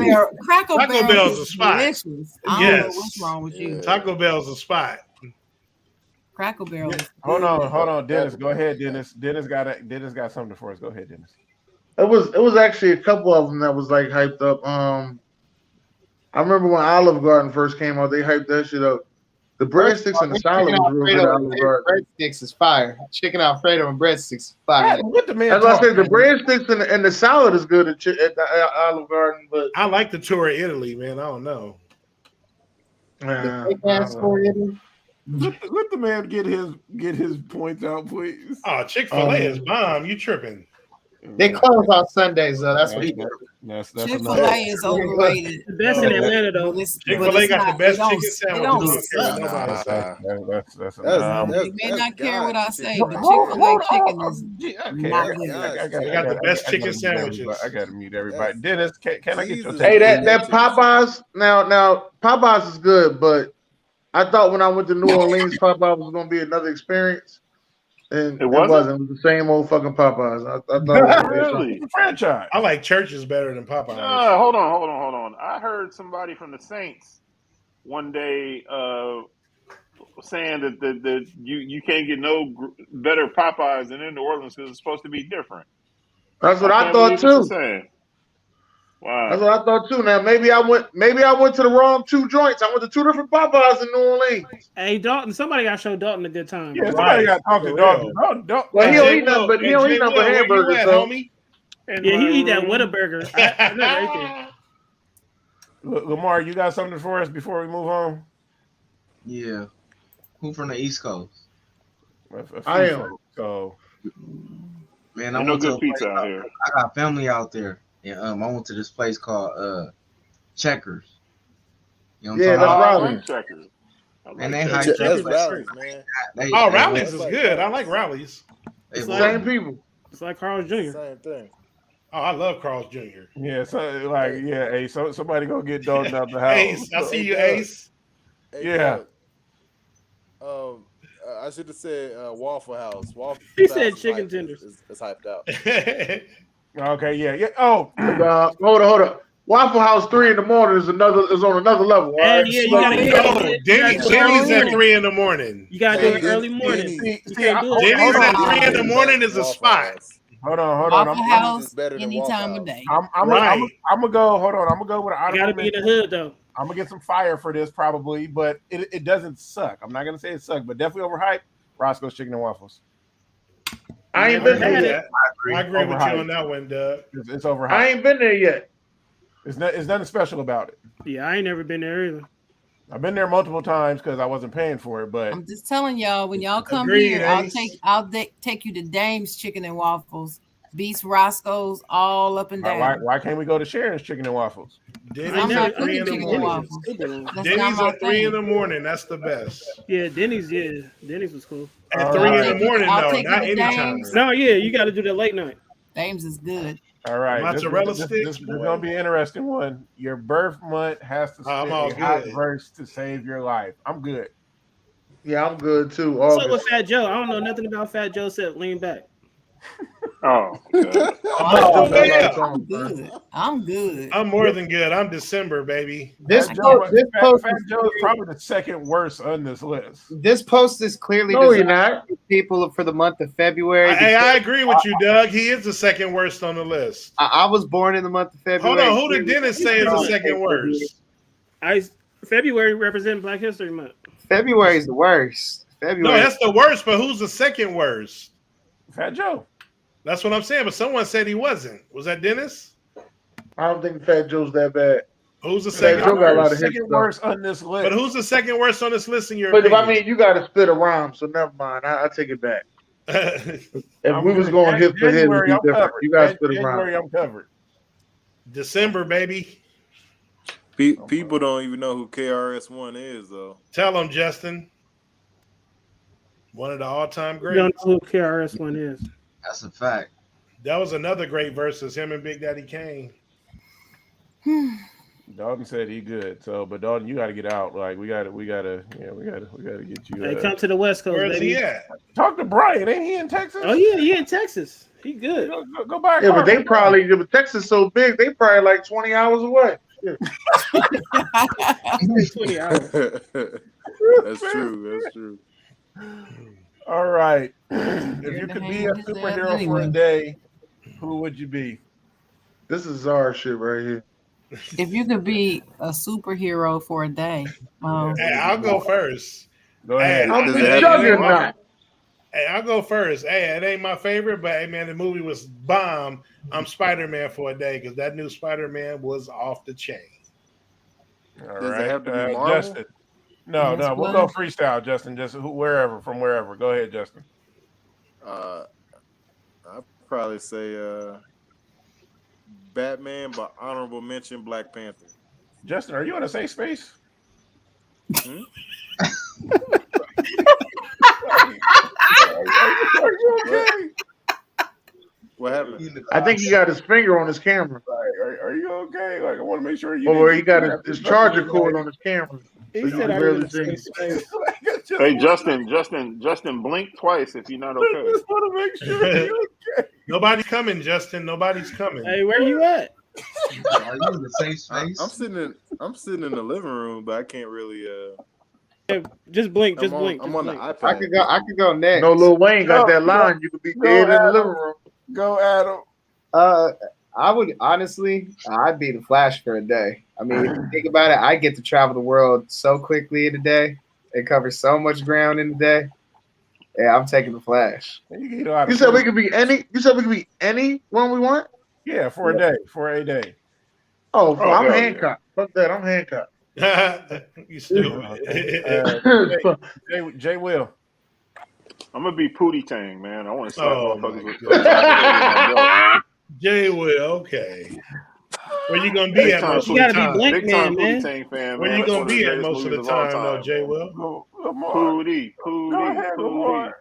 Bell's a spot. Delicious. I don't know what's wrong with you. Taco Bell's a spot. Cracker Barrel. Hold on, Dennis. Go ahead, Dennis. Dennis got something for us. Go ahead, Dennis. It was actually a couple of them that was like hyped up. I remember when Olive Garden first came out, they hyped that shit up. The breadsticks and the salad was real good at Olive Garden. Breadsticks is fire. Chicken Alfredo and breadsticks is fire. What the man? As I said, the breadsticks and the salad is good at the Olive Garden, but I like the tour of Italy, man. I don't know. Let the man get his points out, please. Oh, Chick-fil-A is bomb. You tripping? They close on Sundays, though. That's what he That's Chick-fil-A is overrated. The best in Atlanta, though. Chick-fil-A got the best chicken sandwiches. You may not care what I say, but Chick-fil-A chicken is not good. They got the best chicken sandwiches. I got to mute everybody. Dennis, can I get your take? Hey, that Popeyes now Popeyes is good, but I thought when I went to New Orleans, Popeyes was gonna be another experience. And it wasn't. It was the same old fucking Popeyes. I thought it was really franchise. I like Church's better than Popeyes. Hold on. I heard somebody from the Saints one day saying that you can't get no better Popeyes than in New Orleans because it's supposed to be different. That's what I thought too. Wow. That's what I thought too. Now maybe I went to the wrong two joints. I went to two different Popeyes in New Orleans. Hey, Dalton, somebody got to show Dalton a good time. Yeah, somebody got to talk to Dalton. Well, he don't eat nothing but hamburgers, so. Yeah, he eat that Whataburger. I know everything. Lamar, you got something for us before we move on? Yeah. Who from the East Coast? I am. So, man, I no went to good pizza out here. I got family out there. And I went to this place called Checkers. You know what I'm talking about? Checkers. And they That's Rallies, man. Rallies is good. I like Rallies. It's the same people. It's like Carl's Jr. Same thing. Oh, I love Carl's Jr. Yeah, hey, somebody go get Dalton out the house. Ace, I see you, Ace. Hey, I should have said Waffle House. He said chicken tenders. It's hyped out. Okay, yeah. Oh, hold on. Waffle House 3 in the morning is on another level. Right? Yeah, you gotta Denny's at 3 in the morning. You gotta do it early morning. Denny's at 3 in the morning is a spot. Hold on. Waffle House any time of day. I'm gonna go. Hold on. I'm gonna go with an. You gotta be in the hood though. I'm gonna get some fire for this probably, but it doesn't suck. I'm not gonna say it sucked, but definitely overhyped. Roscoe's Chicken and Waffles. I ain't been there yet. I agree with you on that one, Doug. It's overhyped. I ain't been there yet. It's nothing special about it. Yeah, I ain't never been there either. I've been there multiple times because I wasn't paying for it, but I'm just telling y'all, when y'all come Agreed, here, I'll take you to Dame's Chicken and Waffles, Beast Roscoe's, all up and down. why can't we go to Sharon's Chicken and Waffles? Denny's at 3 in the morning. Denny's at 3 in the morning. That's the best. Yeah, Denny's was cool. At 3 in the morning, though, not anytime. No, yeah, you got to do that late night. Dame's is good. All right, Mozzarella sticks. This is going to be an interesting one. Your birth month has to spit a hot verse to save your life. I'm good. Yeah, I'm good too. What's up with Fat Joe? I don't know nothing about Fat Joe except lean back. Oh, I'm good. I'm more than good. I'm December, baby. Fat Joe is probably the second worst on this list. This post is clearly designed for people for the month of February. Hey, I agree with you, Doug. He is the second worst on the list. I was born in the month of February. Hold on, who did Dennis say is the second worst? February represents Black History Month. February is the worst. No, that's the worst, but who's the second worst? Fat Joe. That's what I'm saying, but someone said he wasn't. Was that Dennis? I don't think Fat Joe's that bad. Who's the second worst on this list? But who's the second worst on this list in your opinion? opinion? I mean, you got to spit a rhyme, so never mind. I take it back. If we was going hit for hit, it'd be different. You got to spit a rhyme. I'm covered. December, baby. People don't even know who KRS-One is, though. Tell them, Justin. One of the all-time greats. You don't know who KRS-One is. That's a fact. That was another great versus him and Big Daddy Kane. Dalton said he good. So, but Dalton, you got to get out. Like we got to get you. Hey, come to the West Coast. Where's baby. he at? Talk to Brian. Ain't he in Texas? Oh yeah, he in Texas. He good. Go back. Yeah, but they probably Texas so big. They probably like 20 hours away. 20 hours. That's true. All right. If you could be a superhero for a day, who would you be? This is our shit right here. If you could be a superhero for a day, Hey, I'll go first. Go ahead. I'm the juggernaut. Hey, I'll go first. Hey, it ain't my favorite, but hey, man, the movie was bomb. I'm Spider-Man for a day because that new Spider-Man was off the chain. All Does right. it have to be Marvel? Justin. No, Yes, we'll go freestyle, Justin. Just wherever, from wherever. Go ahead, Justin. I'd probably say Batman, but honorable mention Black Panther. Justin, are you in a safe space? Hmm? Are you okay? What happened? I think he got his finger on his camera. Are you okay? Like, I want to make sure you. Or he got his charger cord on his camera. He So you said, can "Are you barely in a see him. safe space?" Hey, Justin, blink twice if you're not I okay. just want to make sure you're okay. Nobody's coming, Justin. Nobody's coming. Hey, where you at? Are you in the safe space? I'm sitting in the living room, but I can't really. Hey, just blink. Just I'm blink. on just the blink. iPad. I could go next. No, Lil Wayne got Go, that line. You could be go, dead in the Adam. living room. Go, Adam. I would honestly, I'd be the Flash for a day. I mean, if you think about it, I get to travel the world so quickly in a day. It covers so much ground in a day. Yeah, I'm taking the Flash. You said we could be any. You said we could be any one we want. Yeah, for a day. For a day. Oh, I'm hell handcuffed. Fuck that. I'm handcuffed. You stupid. Jay Will. I'm gonna be Pootie Tang, man. I want to slap Oh, motherfuckers my with God. my belt. Jay Will, okay. Where you gonna be Big at time most of You the gotta be time? blank Big time man, Pootie man. Tang fan, Where man. you That's gonna one of the be at greatest most of the movies of all time, though, time, Jay man. Will? Lamar. Pootie. Go ahead, Lamar.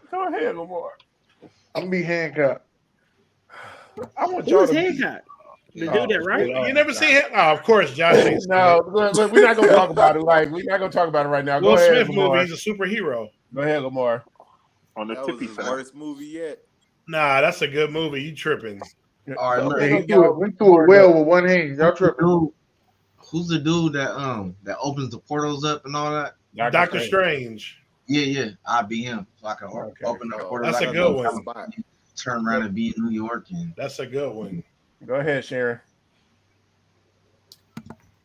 Go ahead, Lamar. I'm gonna be handcuffed. I want Who y'all is to Hancock? The dude that right? You never see him? Oh, of course, Josh ain't seen No, it. look, we're not gonna talk about it. Like, we're not gonna talk about it right now. Go Will ahead, Smith Lamar. movie, he's a superhero. Go ahead, Lamar. On the That was tippy his top. worst movie yet. Nah, that's a good movie. You tripping. All right, look. Yeah, he threw it well with one hand. Y'all tripping. Who's the dude that opens the portals up and all that? Doctor Strange. Yeah. I'll be him. So I can open the portals. That's I a can good go one. turn around and be in New York. And That's a good one. Go ahead, Sharon.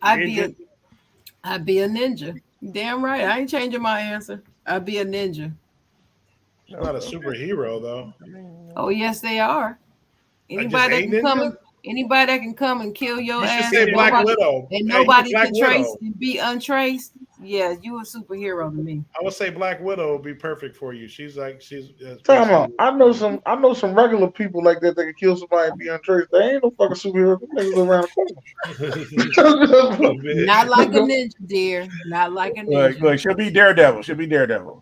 I'd be a ninja. Damn right. I ain't changing my answer. I'd be a ninja. Not a superhero though. Oh yes, they are. Anybody that can come and kill your You should ass. say Black Widow. And Hey, nobody Black can trace Widow. and be untraced. Yeah, you a superhero to me. I would say Black Widow would be perfect for you. She's Time out. I know some regular people like that can kill somebody and be untraced. They ain't no fucking superhero. Them niggas around the corner. Not like a ninja, dear. Not like a ninja. Look, she'll be Daredevil.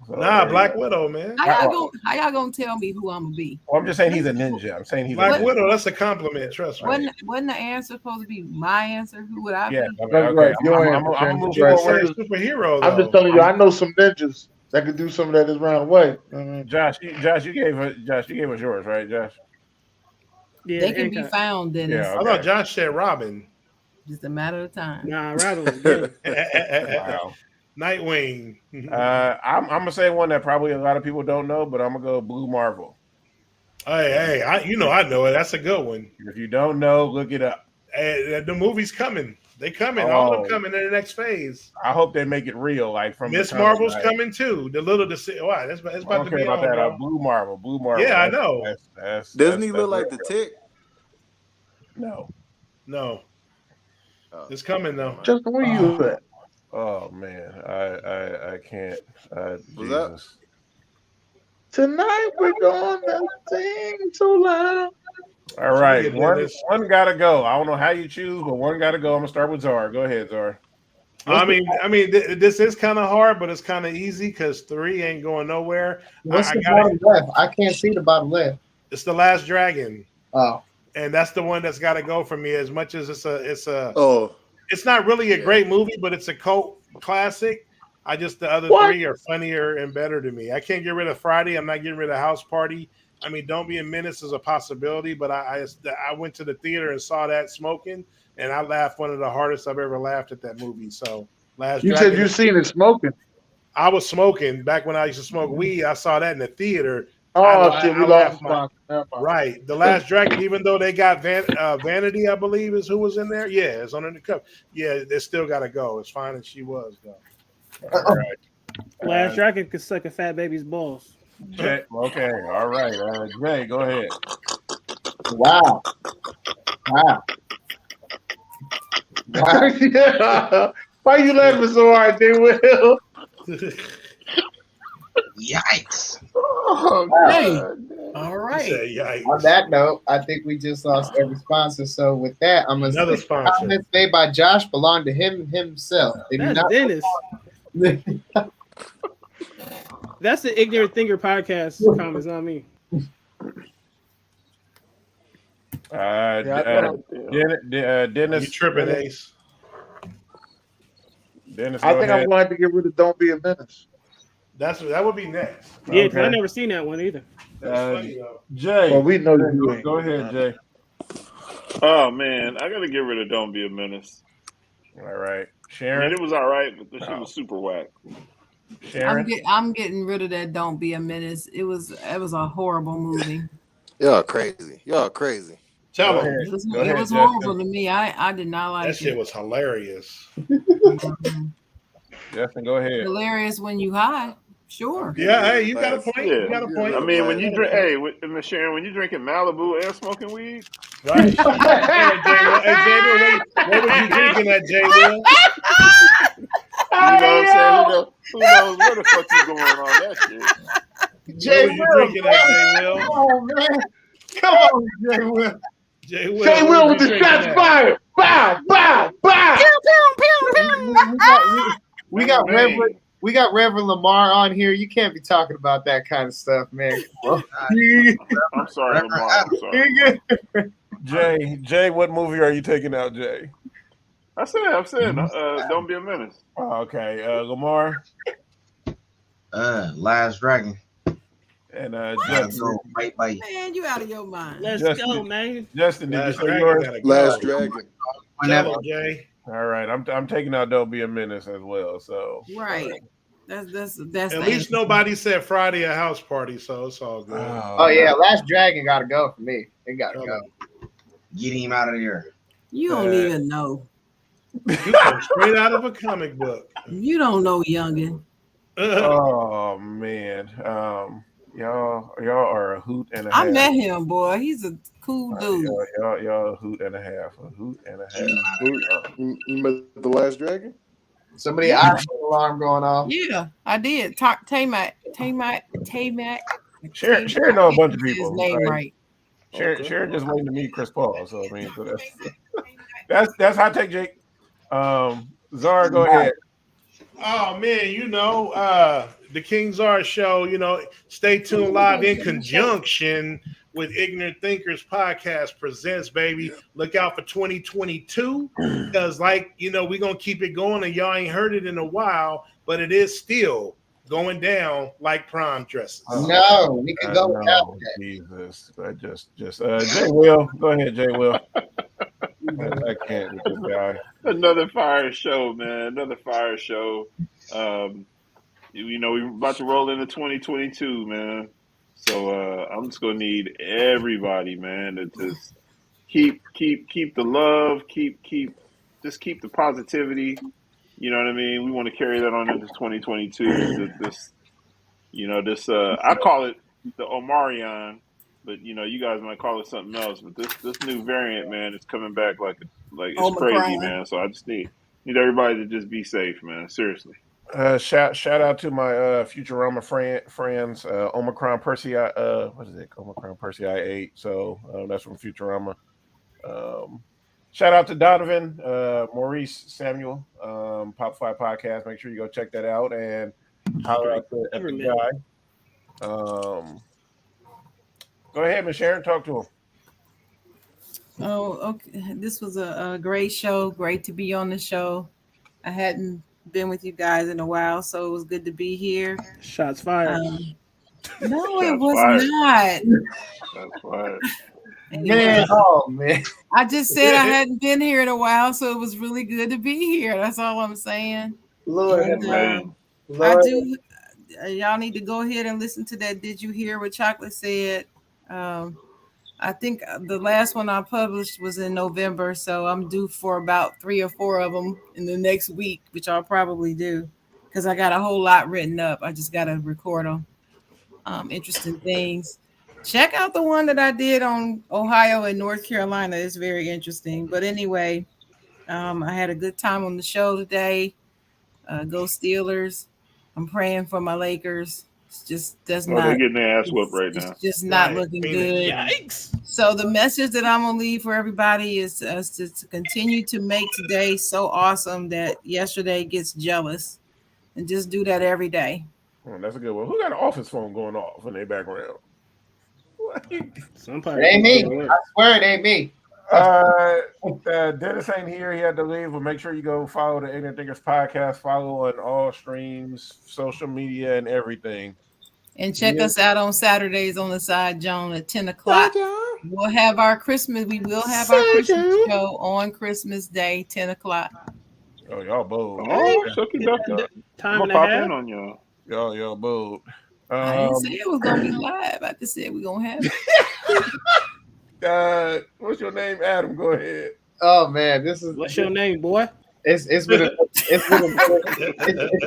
So, nah, Black Widow, man. How y'all gonna tell me who I'm gonna be? Well, I'm just saying he's a ninja. I'm saying he's Black a Widow. That's a compliment. Trust me. Wasn't the answer supposed to be my answer? Who would I be? That's right. Your answer, I'm Shannon. move That's forward. right. Superhero. I'm just telling you, I know some ninjas that could do some of that this round away. Josh, you gave us yours, right, Josh? Yeah, They can be found, Dennis. Yeah, I thought Josh said Robin. Just a matter of time. Nah, Robin was good. Wow. Nightwing. I'm gonna say one that probably a lot of people don't know, but I'm gonna go Blue Marvel. Hey, I know it. That's a good one. If you don't know, look it up. Hey, the movie's coming. They coming. All of them coming in the next phase. I hope they make it real, like from Miss Marvel's coming too. The little wow, it's about I don't to care be about on, that. bro. Blue Marvel. Yeah, I know. Doesn't he look like the Tick? No. It's coming though. Justin, where you at? Oh man, I can't. What's up? Jesus. Tonight we're gonna sing so loud. All right, one gotta go. I don't know how you choose, but one gotta go. I'm gonna start with Czar. Go ahead, Czar. I mean, this is kind of hard, but it's kind of easy because 3 ain't going nowhere. What's the bottom left? I can't see the bottom left. It's The Last Dragon. Oh, and that's the one that's got to go for me. As much as it's not really a great movie, but it's a cult classic. The other 3 are funnier and better to me. I can't get rid of Friday. I'm not getting rid of House Party. I mean, Don't Be a Menace is a possibility, but I went to the theater and saw that smoking, and I laughed one of the hardest I've ever laughed at that movie. So, You said you seen it smoking. I was smoking back when I used to smoke weed. I saw that in the theater. Oh shit, we lost the sponsor. Right. The Last Dragon, even though they got Vanity, I believe, is who was in there. Yeah, it's under the cup. Yeah, they still got to go. As fine as she was, though. All right. Last Dragon could suck a fat baby's balls. Okay. All right. Jay, go ahead. Wow. Why you laughing so hard, Jay Will? Yikes. Hey, all right. Yikes. On that note, I think we just lost every sponsor. So with that, I'm gonna Another sponsor. comments made by Josh belong to him himself. They do That's not. Dennis. That's the Ignorant Thinker podcast comments, not me. Dennis. You tripping, Ace? Dennis, I think I'm going to get rid of "Don't Be a Menace." That would be next. Yeah, because I never seen that one either. Jay. Well, we know you ain't. Go ahead, Jay. Oh man, I gotta get rid of "Don't Be a Menace." All right, I Sharon. mean, it was all right, but the shit was super whack. Sharon. I'm getting rid of that. Don't Be a Menace. It was a horrible movie. Y'all crazy. Tell him. It was horrible to me. I did not like That shit was hilarious. Justin, go ahead. Hilarious when you high. Sure. Yeah, hey, you got a point. Yeah. You got a point. I mean, when you drink, Miss Sharon, when you drinking Malibu and smoking weed, right? Hey, Jay Will, what was you drinking at, Jay Will? You know what I'm saying? Who knows where the fuck you going on that shit? Jay Will, what was you drinking at, Jay Will? Oh man, come on, Jay Will. Jay Will, Jay Will with the shots fired. Bow, bow, bow. We got Reverend Lamar on here. You can't be talking about that kind of stuff, man. I'm sorry, Lamar. I'm sorry. Jay, what movie are you taking out, Jay? I said, Don't Be a Menace. Okay, Lamar. Last Dragon. And Justin. Bite. Man, you out of your mind. Let's go, man. Justin, did you say yours? Last Dragon. Tell him, Jay. All right, I'm taking out "Don't Be a Menace" as well. So Right. That's At least nobody said Friday a house party, so it's all good. Oh yeah, Last Dragon got to go for me. It got to go. Get him out of here. You don't even know. You come straight out of a comic book. You don't know, youngin. Oh man, y'all are a hoot and a half. I met him, boy. He's a cool dude. Y'all a hoot and a half. A hoot and a half. You met the Last Dragon? Somebody Irish alarm going off. Yeah, I did. Tay-Mac. Sharon know a bunch of people. His name right. Sharon just waiting to meet Chris Paul. So I mean, that's hot take, Jake. Zara, go ahead. Oh man, the King Czar show, stay tuned live in conjunction with Ignorant Thinkers Podcast presents, baby. Look out for 2022 because we're going to keep it going and y'all ain't heard it in a while, but it is still going down like prom dresses. No, we can go without that. Jesus, Jay Will, go ahead, Jay Will. I can't with this guy. Another fire show, man. Another fire show. We're about to roll into 2022, man. So I'm just gonna need everybody, man, to just keep the love, keep the positivity. You know what I mean? We want to carry that on into 2022. I call it the Omarion, but you guys might call it something else. But this new variant, man, is coming back like it's crazy, man. So I just need everybody to just be safe, man. Seriously. Shout out to my Futurama friends, Omicron Persei. What is it? Omicron Persei 8. So that's from Futurama. Shout out to Donovan, Maurice, Samuel, Pop 5 Podcast. Make sure you go check that out and holler out to every guy. Go ahead, Miss Sharon. Talk to him. Oh, okay. This was a great show. Great to be on the show. I hadn't been with you guys in a while, so it was good to be here. Shots fired. No, it was not. Shots fired. Anyway, man. I just said I hadn't been here in a while, so it was really good to be here. That's all I'm saying. Lord, and, I do. Y'all need to go ahead and listen to that. Did you hear what Chocolate said? I think the last one I published was in November, so I'm due for about 3 or 4 of them in the next week, which I'll probably do because I got a whole lot written up. I just got to record them. Interesting things. Check out the one that I did on Ohio and North Carolina. It's very interesting. But anyway, I had a good time on the show today. Go Steelers. I'm praying for my Lakers. It's just does not. They're getting their ass whooped right now. It's just not looking good. Yikes! So the message that I'm gonna leave for everybody is us to continue to make today so awesome that yesterday gets jealous, and just do that every day. That's a good one. Who got an office phone going off in their background? It ain't me. I swear it ain't me. Dennis ain't here. He had to leave. But make sure you go follow the Ignorant Thinkers podcast. Follow on all streams, social media, and everything. And check us out on Saturdays on the side, Joan, at 10 o'clock. We'll have our Christmas. We will have our Christmas show on Christmas Day, 10 o'clock. Oh, y'all bold. Oh, suck it up. Time and a pop half. in on y'all. Y'all bold. I didn't say it was gonna be live. I just said we're gonna have it. What's your name, Adam? Go ahead. Oh man, what's your name, boy? It's been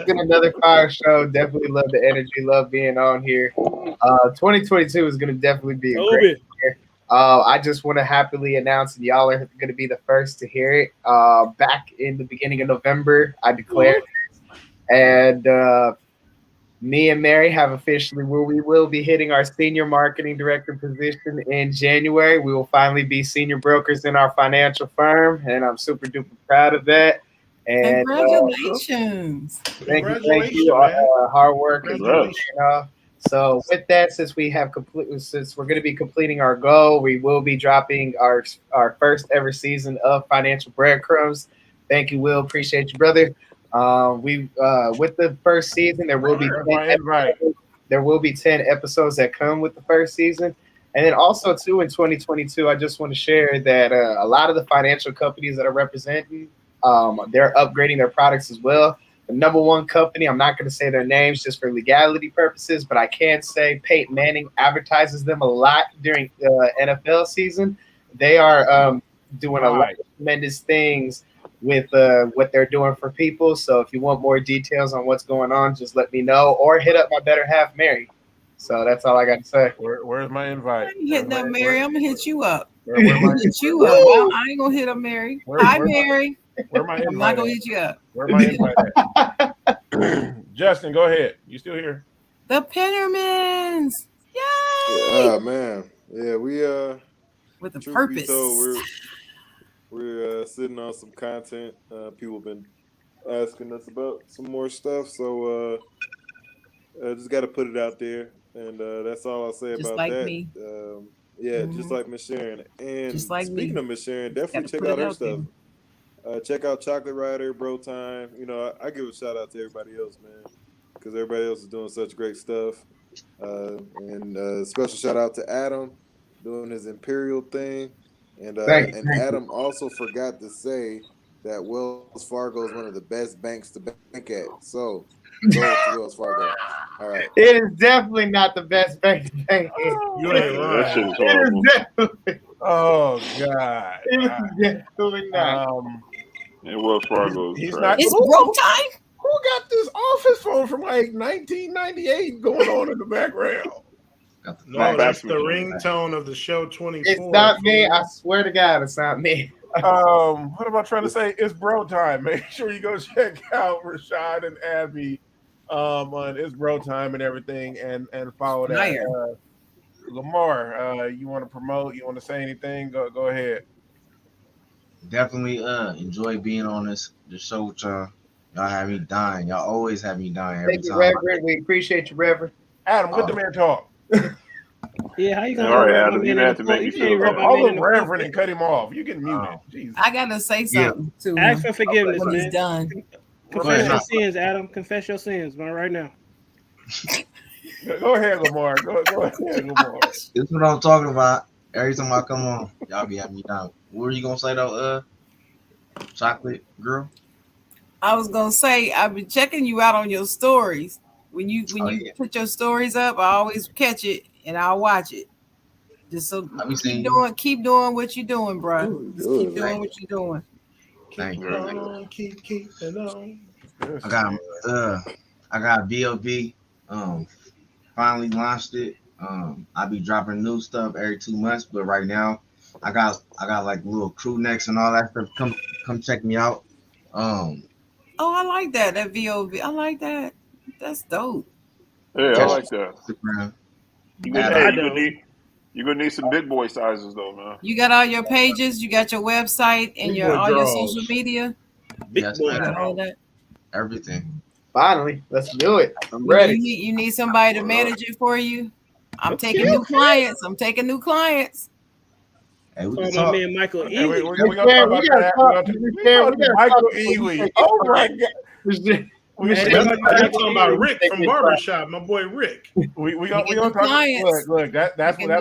another fire show. Definitely love the energy. Love being on here. 2022 is going to definitely be a great year. I just want to happily announce, and y'all are going to be the first to hear it. Back in the beginning of November, I declared this, and me and Mary have officially we will be hitting our senior marketing director position in January. We will finally be senior brokers in our financial firm, and I'm super duper proud of that. And congratulations! Thank you, hard work. So with that, since we're going to be completing our goal, we will be dropping our first ever season of Financial Breadcrumbs. Thank you, Will. Appreciate you, brother. With the first season, there will be 10 episodes that come with the first season. And then also too, in 2022, I just want to share that a lot of the financial companies that are representing, they're upgrading their products as well. The number one company, I'm not going to say their names just for legality purposes, but I can say Peyton Manning advertises them a lot during the NFL season. They are doing a lot of tremendous things with what they're doing for people. So if you want more details on what's going on, just let me know or hit up my better half, Mary. So that's all I got to say. Where's my invite? Hitting up Mary. I'm going to hit you up. I'm going to hit you up. Well, I ain't going to hit up Mary. Hi, Mary. Where my invite? I'm not going to hit you up. Where my invite at? Justin, go ahead. You still here? The Pennermans. Yay! Oh, man. Yeah, we with a purpose. We're sitting on some content. People have been asking us about some more stuff, so just got to put it out there, and that's all I'll say just about like that. Me. Just like Miss Sharon. And just like speaking of Miss Sharon, definitely check out her stuff. Check out Chocolate Rider, Bro Time. You know, I give a shout out to everybody else, man, because everybody else is doing such great stuff. And special shout out to Adam doing his Imperial thing. And Adam also forgot to say that Wells Fargo is one of the best banks to bank at. So go to Wells Fargo. All right. It is definitely not the best bank to bank at. You ain't right. That shit is It horrible. is definitely. Oh God. It is definitely not. Wells Fargo is It's broke time. Who got this office phone from like 1998 going on in the background? No, that's the ringtone of the show 24. It's not me. I swear to God, it's not me. What am I trying to say? It's bro time. Make sure you go check out Rashad and Abby on It's Bro Time and everything, and follow that. Lamar, you want to promote? You want to say anything? Go ahead. Definitely enjoy being on this show with y'all. Y'all have me dying. Y'all always have me dying every Thank you, time. Reverend. We appreciate you, Reverend. Adam, let the man talk. Yeah, how you gonna? All right, Adam, you have to make me feel better. All the Reverend and cut him off. You can mute it. I gotta say something to him. Ask for forgiveness, when man. He's done. Confess your sins, Adam. Confess your sins, man, right now. Go ahead, Lamar. Go ahead, Lamar. This is what I'm talking about. Every time I come on, y'all be having me down. What were you gonna say though, chocolate girl? I was gonna say I've been checking you out on your stories. When you put your stories up, I always catch it and I'll watch it. Just so keep doing what you're doing, bro. Just keep doing what you're doing. Thank Keep on, keep it on. I got VOV. Finally launched it. I be dropping new stuff every 2 months, but right now I got like little crew necks and all that stuff. Come check me out. Oh, I like that. That VOV. I like that. That's dope. Yeah, I like that. Instagram. You're gonna need some big boy sizes though, man. You got all your pages, you got your website and all your social media. Yes, all that. Everything. Finally, let's do it. I'm ready. You need somebody to manage it for you. I'm taking new clients. Hey, we can talk. My man Michael Hey, Ealy. we gonna talk about that. Michael Ealy. Oh my God. We're talking about Rick from Barbershop, my boy Rick. We gonna talk. Look, that's what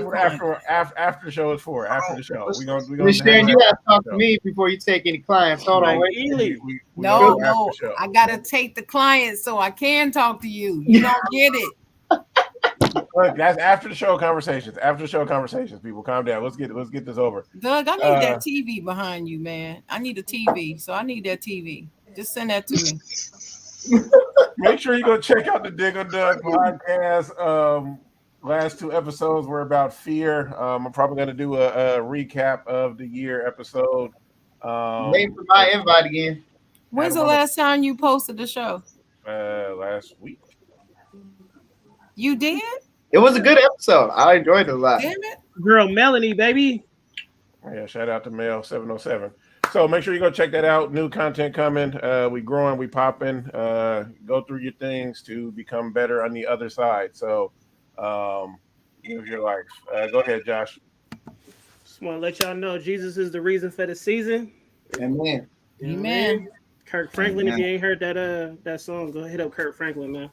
after the show is for. After the show, we gonna. Stan, you gotta talk to me before you take any clients. Hold on, wait. No, I gotta take the clients so I can talk to you. You don't get it. Look, that's after the show conversations. After the show conversations, people, calm down. Let's get this over. Doug, I need that TV behind you, man. I need a TV, so I need that TV. Just send that to me. Make sure you go check out the Dig on Doug podcast. Last 2 episodes were about fear. I'm probably going to do a recap of the year episode. Wait for my invite again. When's the last time you posted the show? Last week. You did? It was a good episode. I enjoyed it a lot. Damn it. Girl, Melanie, baby. Yeah, shout out to Mel 707. So make sure you go check that out. New content coming. We growing, we popping. Go through your things to become better on the other side. So live your life. Go ahead, Josh. Just want to let y'all know Jesus is the reason for the season. Amen. Amen. Kirk Franklin, if you ain't heard that song, go hit up Kirk Franklin, man.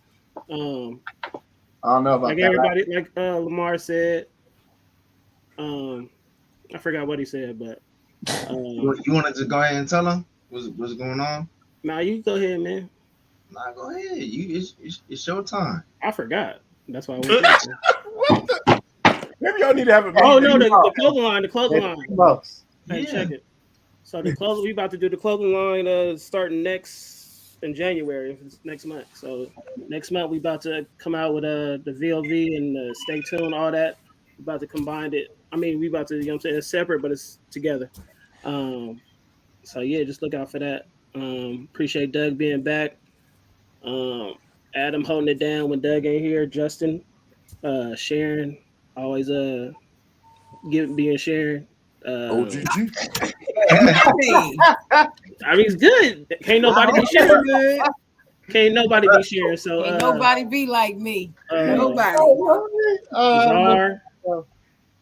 I don't know about like that. Everybody, like Lamar said. I forgot what he said, but you want to just go ahead and tell them what's going on? Nah, you go ahead, man. Nah, go ahead. It's your time. I forgot. That's why I was Maybe y'all need to have a Oh no, the clothing line. The clothing line. Hey, Yeah. check it. So we about to do the clothing line starting in January, next month. So next month we about to come out with the VLV and stay tuned, all that. We about to combine it. I mean, we about to, you know what I'm saying, it's separate, but it's together. So yeah, just look out for that. Appreciate Doug being back. Adam holding it down when Doug ain't here. Justin, Sharon, always being Sharon. OGG. I mean, it's good. Can't nobody be sharing. Can't nobody be sharing. So Can't nobody be like me. Nobody. Czar.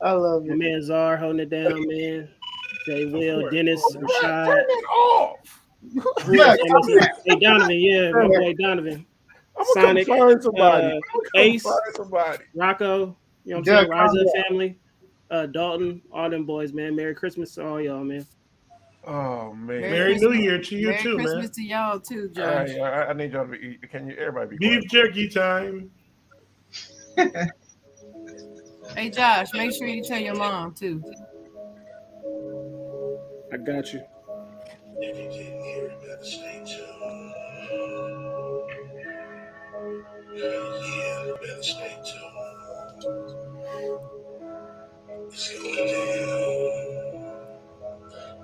I love My it. man Czar holding it down, man. Jay Will, Dennis, Rashad. Hey Donovan, yeah, my boy Donovan. Sonic, find somebody. Ace, Rocco, you know what I'm saying? Rise Up family, Dalton, all them boys, man. Merry Christmas to all y'all, man. Oh man! Merry New Year to you Merry too, Christmas man. to y'all too, Josh. I need y'all to be. Can you everybody be Beef jerky time? Hey Josh, make sure you tell your mom too. I got you. If you didn't hear it, better stay tuned. Yeah, better stay tuned. It's going down.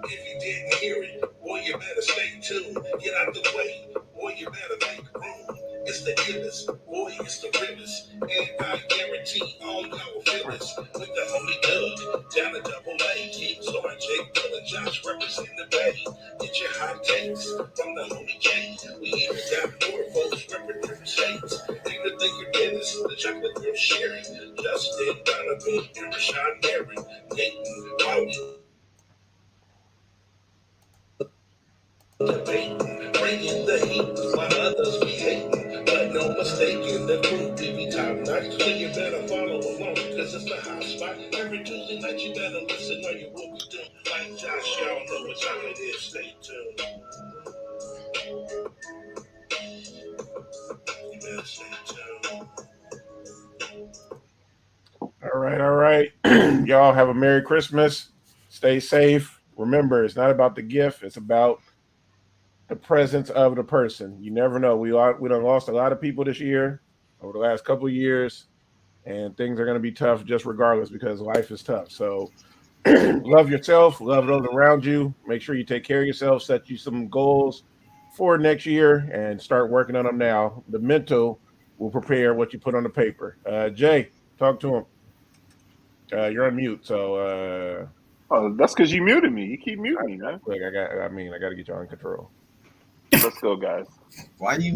If you didn't hear it, boy, you better stay tuned. Get out the way, boy, you better make room. It's the illest, boy, it's the realest. And I guarantee all y'all will feel this. With the homie Doug, down to double A. Keep Lord Jake, Brother Josh, representing the Bay. Get your hot takes from the homie Jake. We even got more folks representing different states. Even think you're Dennis, the chocolate girl Sherry. Justin, Donovan, and Rashawn Mary. Dayton, Rowdy. Debating, bringing the heat while others be hating, but no mistaking the truth be top notch. So you better follow along, cause it's the hot spot. Every Tuesday night you better listen or you will be doomed. Like Josh, y'all know what time it is. Stay tuned. All right. Y'all have a Merry Christmas. Stay safe. Remember, it's not about the gift. It's about the presence of the person. You never know. We done lost a lot of people this year, over the last couple of years, and things are going to be tough just regardless because life is tough. So love yourself, love those around you. Make sure you take care of yourself, set you some goals for next year, and start working on them now. The mental will prepare what you put on the paper. Jay, talk to him. You're on mute, so oh, that's because you muted me. You keep muting me, man. I got to get you on control. Let's go, guys. Why you